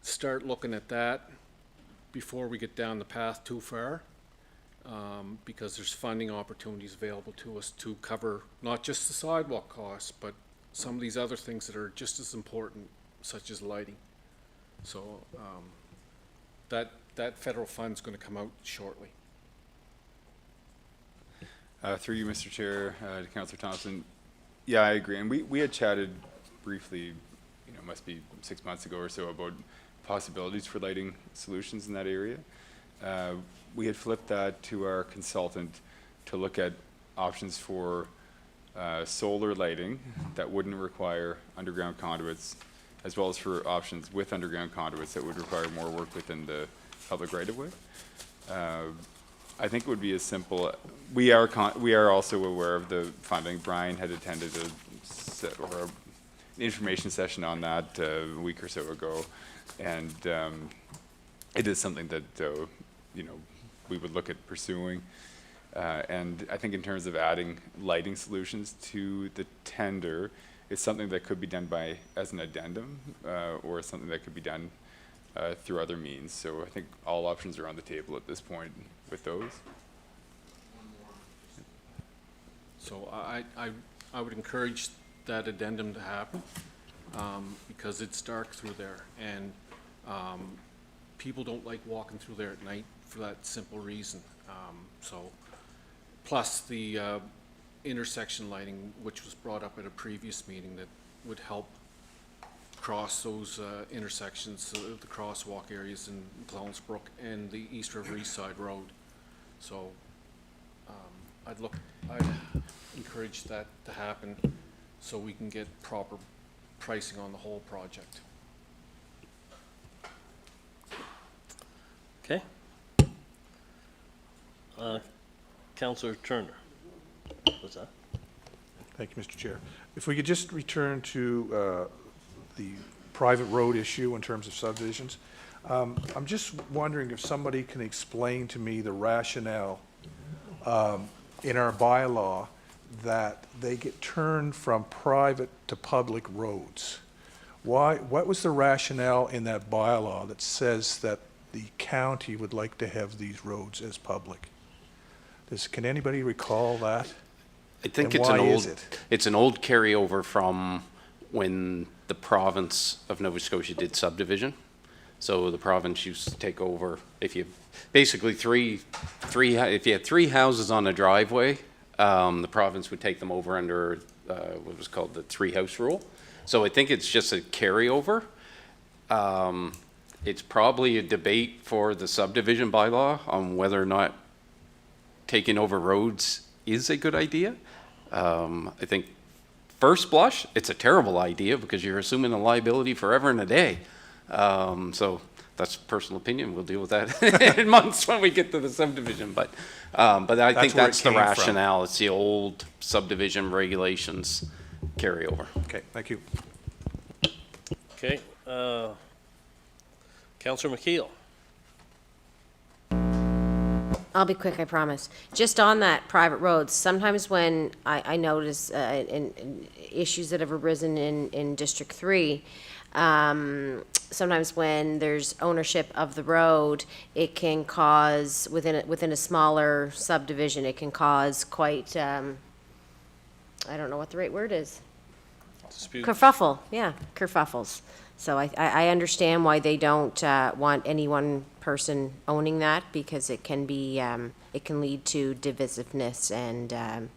start looking at that before we get down the path too far, because there's funding opportunities available to us to cover not just the sidewalk costs, but some of these other things that are just as important, such as lighting. So that federal fund's going to come out shortly. Through you, Mr. Chair, to Councillor Thompson, yeah, I agree. And we had chatted briefly, must be 6 months ago or so, about possibilities for lighting solutions in that area. We had flipped that to our consultant to look at options for solar lighting that wouldn't require underground conduits, as well as for options with underground conduits that would require more work within the public right-of-way. I think it would be as simple. We are also aware of the funding. Brian had attended an information session on that a week or so ago, and it is something that we would look at pursuing. And I think in terms of adding lighting solutions to the tender, it's something that could be done as an addendum, or something that could be done through other means. So I think all options are on the table at this point with those. So I would encourage that addendum to happen, because it's dark through there, and people don't like walking through there at night for that simple reason. Plus the intersection lighting, which was brought up at a previous meeting, that would help cross those intersections, the crosswalk areas in Clownsbrook and the East River East Side Road. So I'd encourage that to happen so we can get proper pricing on the whole project. Okay. Councillor Turner. What's that? Thank you, Mr. Chair. If we could just return to the private road issue in terms of subdivisions. I'm just wondering if somebody can explain to me the rationale in our bylaw that they get turned from private to public roads. What was the rationale in that bylaw that says that the county would like to have these roads as public? Can anybody recall that? I think And it's an old carryover from when the province of Nova Scotia did subdivision. So the province used to take over, if you basically if you had 3 houses on a driveway, the province would take them over under what was called the 3-house rule. So I think it's just a carryover. It's probably a debate for the subdivision bylaw on whether or not taking over roads is a good idea. I think first blush, it's a terrible idea because you're assuming a liability forever and a day. So that's personal opinion. We'll deal with that in months when we get to the subdivision. But I think where it that's the came from. rationale. It's the old subdivision regulations carryover. Okay, thank you. Okay, Counselor McKeel. I'll be quick, I promise. Just on that private roads, sometimes when I notice in issues that have arisen in District 3, sometimes when there's ownership of the road, it can cause, within a smaller subdivision, it can cause quite, I don't know what the right word is. Dispute. Kerfuffle, yeah, kerfuffles. So I understand why they don't want any one person owning that, because it can be, it can lead to divisiveness and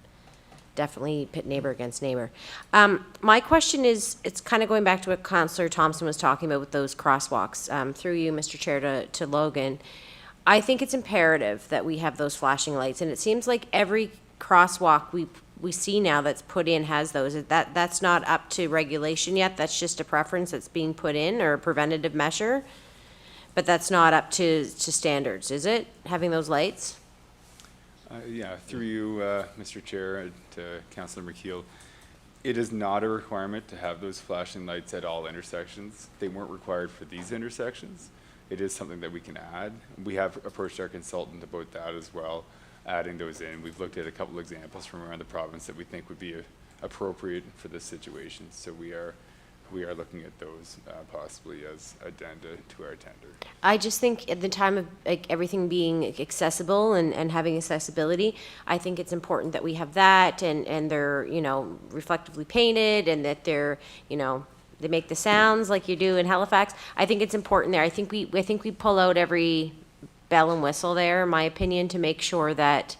definitely pit neighbor against neighbor. My question is, it's kind of going back to what Councillor Thompson was talking about with those crosswalks, through you, Mr. Chair, to Logan. I think it's imperative that we have those flashing lights, and it seems like every crosswalk we see now that's put in has those. That's not up to regulation yet. That's just a preference that's being put in, or a preventative measure. But that's not up to standards, is it, having those lights? Yeah, through you, Mr. Chair, to Councillor McKeel. It is not a requirement to have those flashing lights at all intersections. They weren't required for these intersections. It is something that we can add. We have approached our consultant about that as well, adding those in. We've looked at a couple examples from around the province that we think would be appropriate for this situation. So we are looking at those possibly as addenda to our tender. I just think at the time of like everything being accessible and having accessibility, I think it's important that we have that, and they're, you know, reflectively painted, and that they're, you know, they make the sounds like you do in Halifax. I think it's important there. I think we pull out every bell and whistle there, in my opinion, to make sure that,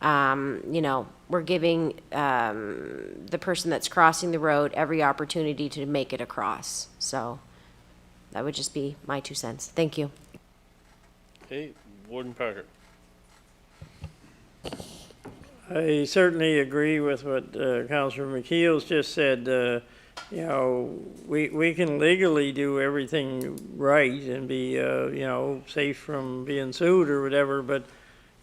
you know, we're giving the person that's crossing the road every opportunity to make it across. So that would just be my 2 cents. Thank you. Okay, Warden Parker. I certainly agree with what Councillor McKeel's just said. You know, we can legally do everything right and be, you know, safe from being sued or whatever, but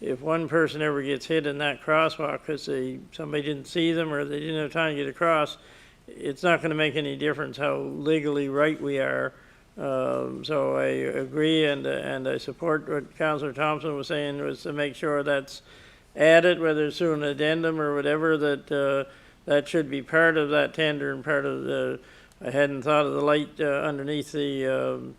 if one person ever gets hit in that crosswalk because somebody didn't see them or they didn't have time to get across, it's not going to make any difference how legally right we are. So I agree, and I support what Councillor Thompson was saying, was to make sure that's added, whether it's through an addendum or whatever, that that should be part of that tender and part of the, I hadn't thought of the light underneath the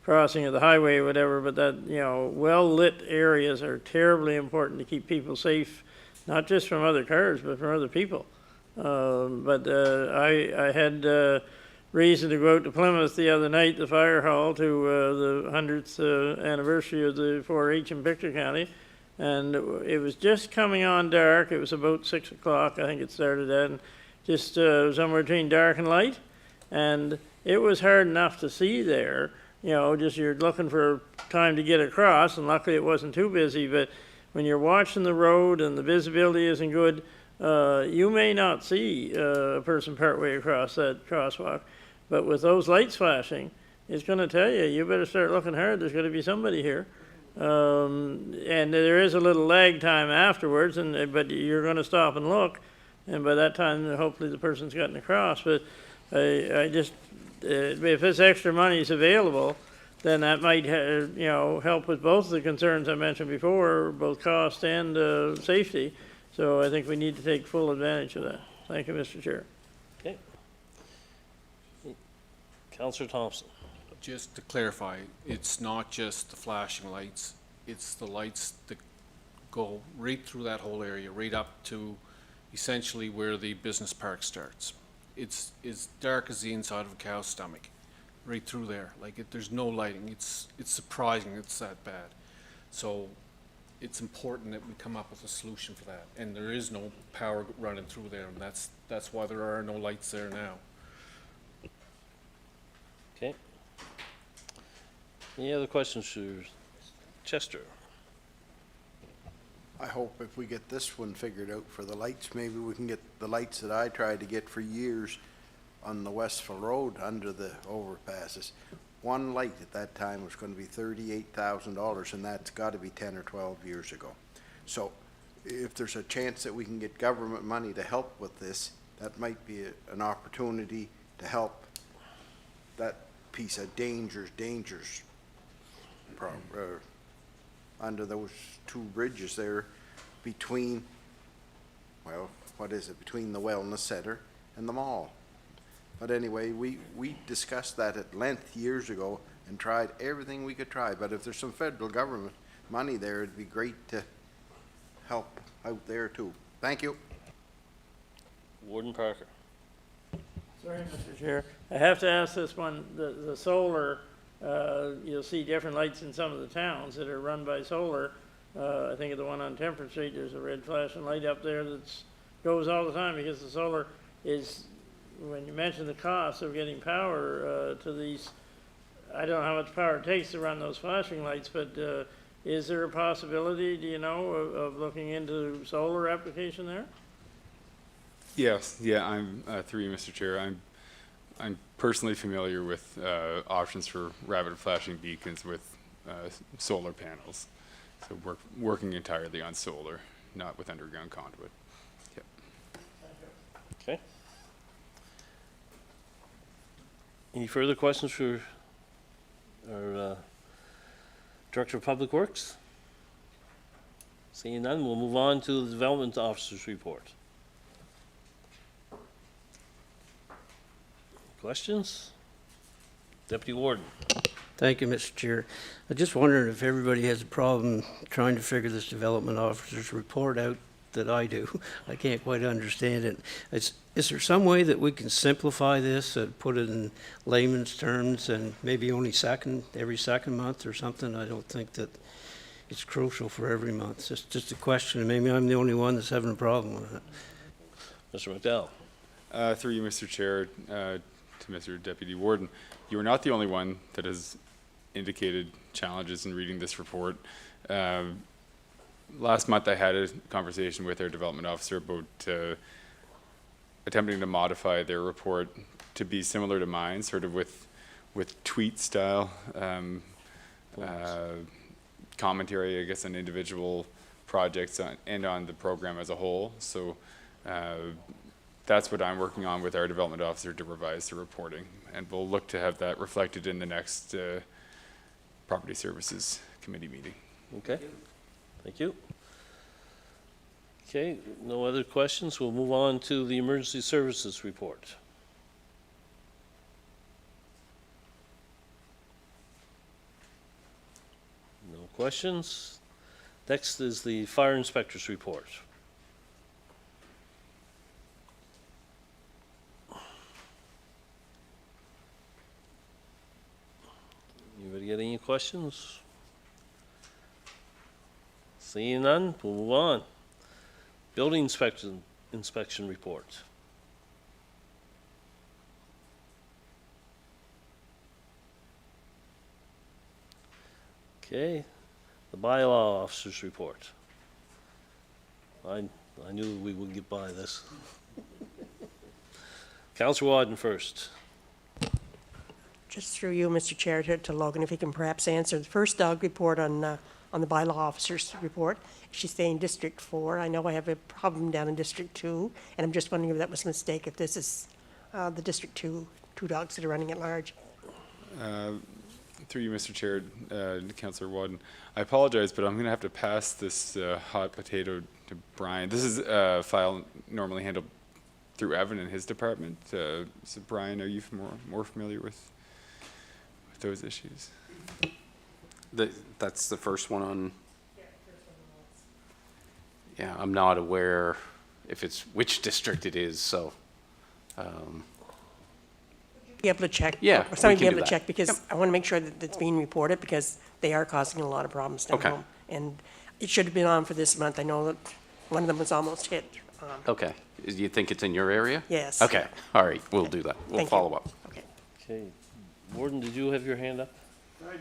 crossing of the highway or whatever, but that, you know, well-lit areas are terribly important to keep people safe, not just from other cars, but from other people. But I had reason to go out to Plymouth the other night, the fire hall, to the 100th anniversary of the 4-H in Pictou County, and it was just coming on dark. It was about 6 o'clock, I think it started at, and just somewhere between dark and light, and it was hard enough to see there. You know, just you're looking for time to get across, and luckily it wasn't too busy, but when you're watching the road and the visibility isn't good, you may not see a person partway across that crosswalk. But with those lights flashing, it's going to tell you, you better start looking hard, there's going to be somebody here. And there is a little lag time afterwards, but you're going to stop and look, and by that time, hopefully the person's gotten across. But I just, if this extra money is available, then that might, you know, help with both the concerns I mentioned before, both cost and safety. So I think we need to take full advantage of that. Thank you, Mr. Chair. Okay. Councillor Thompson. Just to clarify, it's not just the flashing lights, it's the lights that go right through that whole area, right up to essentially where the business park starts. It's as dark as the inside of a cow's stomach, right through there. Like, there's no lighting. It's surprising it's that bad. So it's important that we come up with a solution for that. And there is no power running through there, and that's why there are no lights there now. Okay. Any other questions for Chester? I hope if we get this one figured out for the lights, maybe we can get the lights that I tried to get for years on the Westville Road under the overpasses. one light at that time was going to be $38,000, and that's got to be 10 or 12 years ago. So if there's a chance that we can get government money to help with this, that might be an opportunity to help that piece of dangers under those two bridges there between, well, what is it, between the wellness center and the mall. But anyway, we discussed that at length years ago and tried everything we could try. But if there's some federal government money there, it'd be great to help out there too. Thank you. Warden Parker. Sorry, Mr. Chair. I have to ask this one, the solar, you'll see different lights in some of the towns that are run by solar. I think of the one on Temperance Street, there's a red flashing light up there that's goes all the time because the solar is, when you mention the cost of getting power to these, I don't know how much power it takes to run those flashing lights, but is there a possibility, do you know, of looking into solar application there? Yes, yeah, I'm, through you, Mr. Chair, I'm personally familiar with options for rapid flashing beacons with solar panels. So working entirely on solar, not with underground conduit. Yep. Okay. Any further questions for our Director of Public Works? Seeing none, we'll move on to the Development Officer's report. Questions? Deputy Warden. Thank you, Mr. Chair. I just wondered if everybody has a problem trying to figure this development officer's report out that I do. I can't quite understand it. Is there some way that we can simplify this and put it in layman's terms and maybe only every second month or something? I don't think that it's crucial for every month. It's just a question. Maybe I'm the only one that's having a problem with it. Mr. McDowell. Through you, Mr. Chair, to Mr. Deputy Warden, you are not the only one that has indicated challenges in reading this report. Last month I had a conversation with our development officer about attempting to modify their report to be similar to mine, sort of with tweet style commentary, I guess, on individual projects and on the program as a whole. So that's what I'm working on with our development officer to revise the reporting, and we'll look to have that reflected in the next Property Services Committee meeting. Okay, thank you. Okay, no other questions. We'll move on to the Emergency Services report. No questions. Next is the Fire Inspector's report. Anybody got any questions? Seeing none, we'll move on. Building inspection report. Okay, the bylaw officer's report. I knew we would get by this. Councillor Wadden first. Just through you, Mr. Chair, to Logan, if he can perhaps answer the first dog report on the bylaw officer's report. She's saying District 4. I know I have a problem down in District 2, and I'm just wondering if that was a mistake, if this is the District 2 dogs that are running at large. Through you, Mr. Chair, Councillor Wadden, I apologize, but I'm going to have to pass this hot potato to Brian. This is a file normally handled through Evan in his department. So Brian, are you more familiar with those issues? That's the first one on. Yeah, I'm not aware if it's which district it is, so. Be able to check. Yeah, Or somebody we be can able do to that. check, because I want to make sure that it's being reported, because they are causing a lot of problems down Okay. home. And it should have been on for this month. I know that one of them was almost hit. Okay, do you think it's in your area? Yes. Okay, all right, we'll do that. We'll Thank you. follow up. Okay. Okay, Warden, did you have your hand up? I do.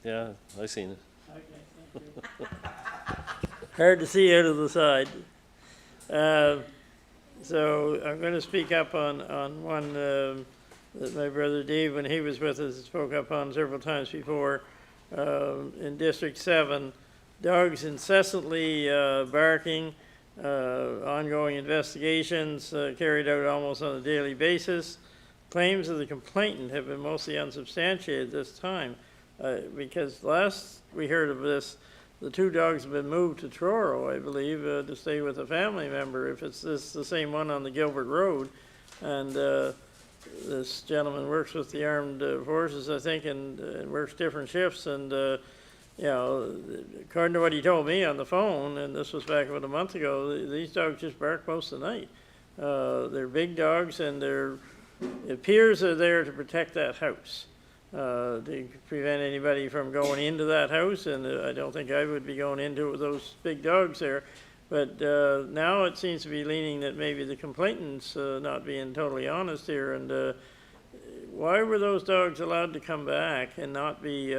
Yeah, I seen it. Okay, thank you. Hard to see out of the side. So I'm going to speak up on one that my brother Dave, when he was with us, spoke up on several times before. In District 7, dogs incessantly barking, ongoing investigations carried out almost on a daily basis. Claims of the complainant have been mostly unsubstantiated this time, because last we heard of this, the 2 dogs have been moved to Truro, I believe, to stay with a family member, if it's the same one on the Gilbert Road. And this gentleman works with the armed forces, I think, and works different shifts. And, you know, according to what he told me on the phone, and this was back about a month ago, these dogs just bark most of the night. They're big dogs, and it appears they're there to protect that house, to prevent anybody from going into that house, and I don't think I would be going into it with those big dogs there. But now it seems to be leaning that maybe the complainant's not being totally honest here. And why were those dogs allowed to come back and not be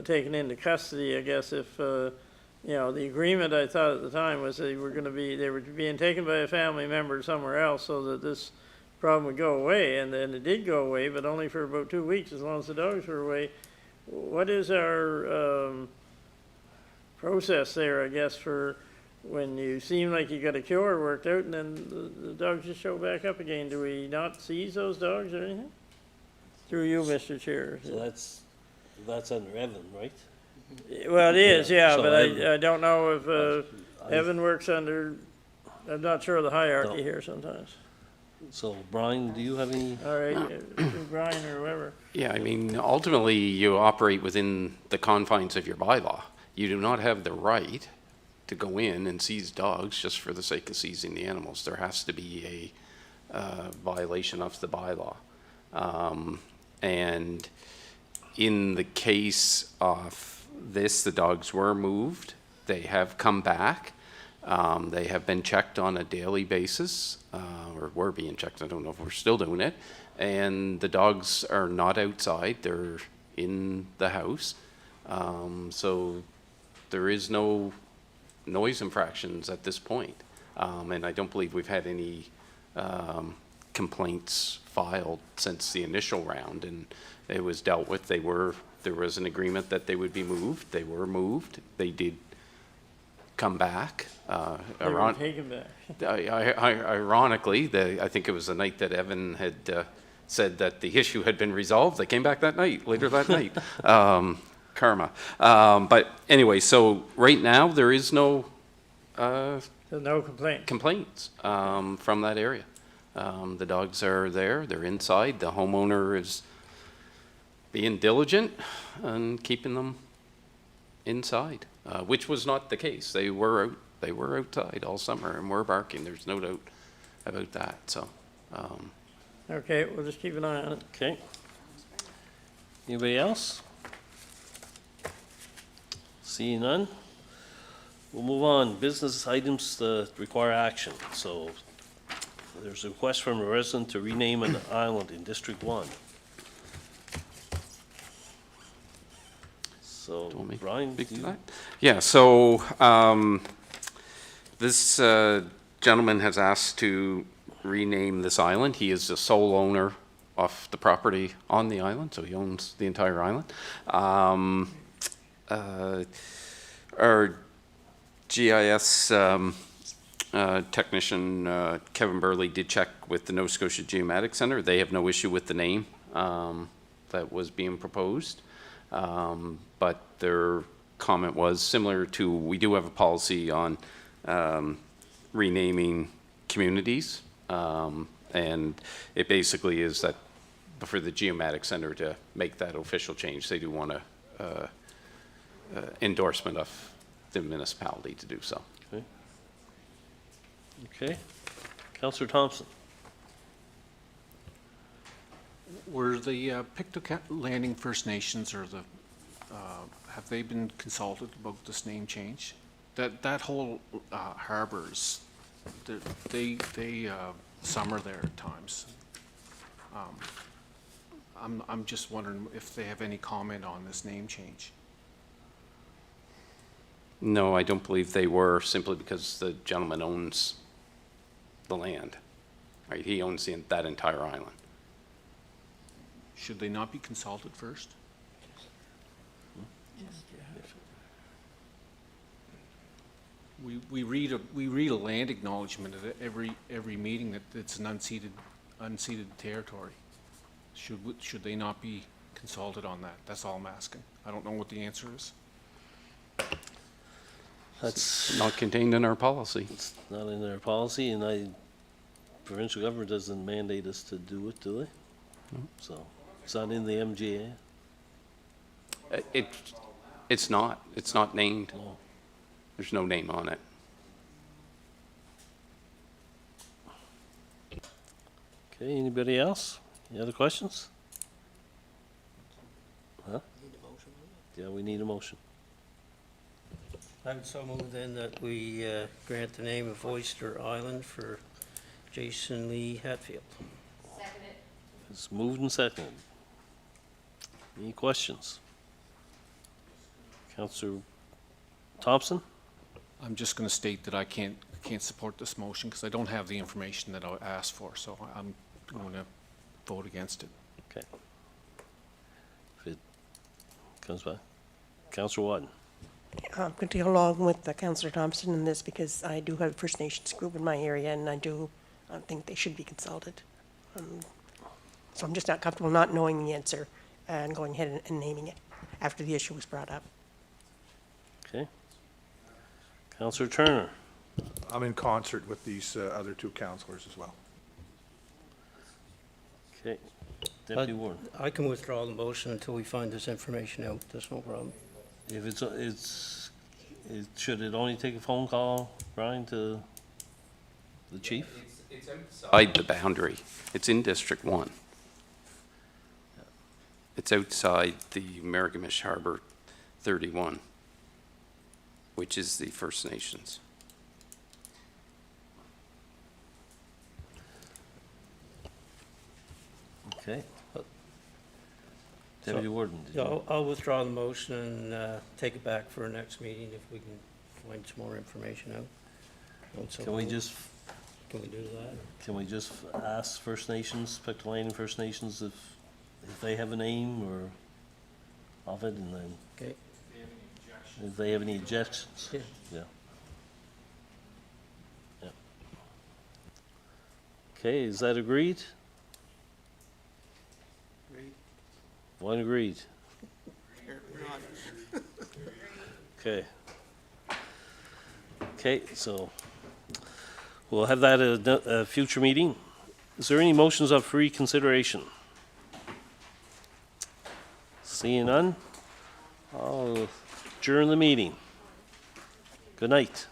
taken into custody? I guess if you know, the agreement I thought at the time was they were being taken by a family member somewhere else so that this problem would go away, and then it did go away, but only for about 2 weeks, as long as the dogs were away. What is our process there, I guess, for when you seem like you got a cure worked out and then the dogs just show back up again? Do we not seize those dogs or anything? Through you, Mr. Chair. So that's under Evan, right? Well, it is, yeah, So but Evan- I don't know if Evan works under, I'm not sure of the hierarchy here sometimes. So Brian, do you have any? All right, Brian or whoever. Yeah, I mean, ultimately, you operate within the confines of your bylaw. You do not have the right to go in and seize dogs just for the sake of seizing the animals. There has to be a violation of the bylaw. And in the case of this, the dogs were moved. They have come back. They have been checked on a daily basis, or were being checked. I don't know if we're still doing it. And the dogs are not outside. They're in the house. So there is no noise infractions at this point. And I don't believe we've had any complaints filed since the initial round, and it was dealt with. There was an agreement that they would be moved. They were moved. They did come back. They were taken back. Ironically, I think it was the night that Evan had said that the issue had been resolved. They came back that night, later that night. Karma. But anyway, so right now there is no no complaints from that area. The dogs are there. They're inside. The homeowner is being diligent and keeping them inside, which was not the case. They were outside all summer and were barking. There's no doubt about that. So. Okay, we'll just keep an eye on it. Okay. Anybody else? Seeing none, we'll move on. Business items that require action. So there's a request from a resident to rename an island in District 1. So, Brian, do you? Yeah, so this gentleman has asked to rename this island. He is the sole owner of the property on the island, so he owns the entire island. Our GIS technician, Kevin Burley, did check with the Nova Scotia Geomatics Centre. They have no issue with the name that was being proposed. But their comment was similar to, we do have a policy on renaming communities. And it basically is that for the Geomatics Center to make that official change, they do want a endorsement of the municipality to do so. Okay. Okay. Councillor Thompson. Were the Pictou Landing First Nations or the, have they been consulted about this name change? That whole harbors, they summer there at times. I'm just wondering if they have any comment on this name change. No, I don't believe they were, simply because the gentleman owns the land, right? He owns that entire island. Should they not be consulted first? We read a land acknowledgement at every meeting that it's an unceded territory. Should they not be consulted on that? That's all I'm asking. I don't know what the answer is. That's Not contained in our policy. it's not in their policy, and provincial government doesn't mandate us to do it, do they? So, it's not in the MGA. It's not named. No. There's no name on it. Okay, anybody else? Any other questions? Huh? Yeah, we need a motion. I would so move then that we grant the name of Oyster Island for Jason Lee Hatfield. It's moved and seconded. Any questions? Councillor Thompson? I'm just going to state that I can't support this motion because I don't have the information that I asked for, so I'm going to vote against it. Okay. If it comes back. Councillor Watton? I'm going to go along with Councillor Thompson in this because I do have a First Nations group in my area, and I think they should be consulted. So I'm just not comfortable not knowing the answer and going ahead and naming it after the issue was brought up. Okay. Councillor Turner? I'm in concert with these other two councillors as well. Okay. Deputy Warden? I can withdraw the motion until we find this information out. That's no problem. If should it only take a phone call, Brian, to the chief? It's outside the boundary. It's in District 1. It's outside the Miragamish Harbor 31, which is the First Nations. Okay. Deputy Warden? did Yeah, you- I'll withdraw the motion and take it back for our next meeting if we can find some more information out. Can we just Can we do that? Can we just ask First Nations, Pictou and First Nations, if they have a name or of it, and then Okay. if they have any objections? Yeah. Yeah. Yeah. Okay, is that agreed? Agreed. One agreed. Okay. Okay, so we'll have that at a future meeting. Is there any motions of free consideration? Seeing none, I'll adjourn the meeting. Good night.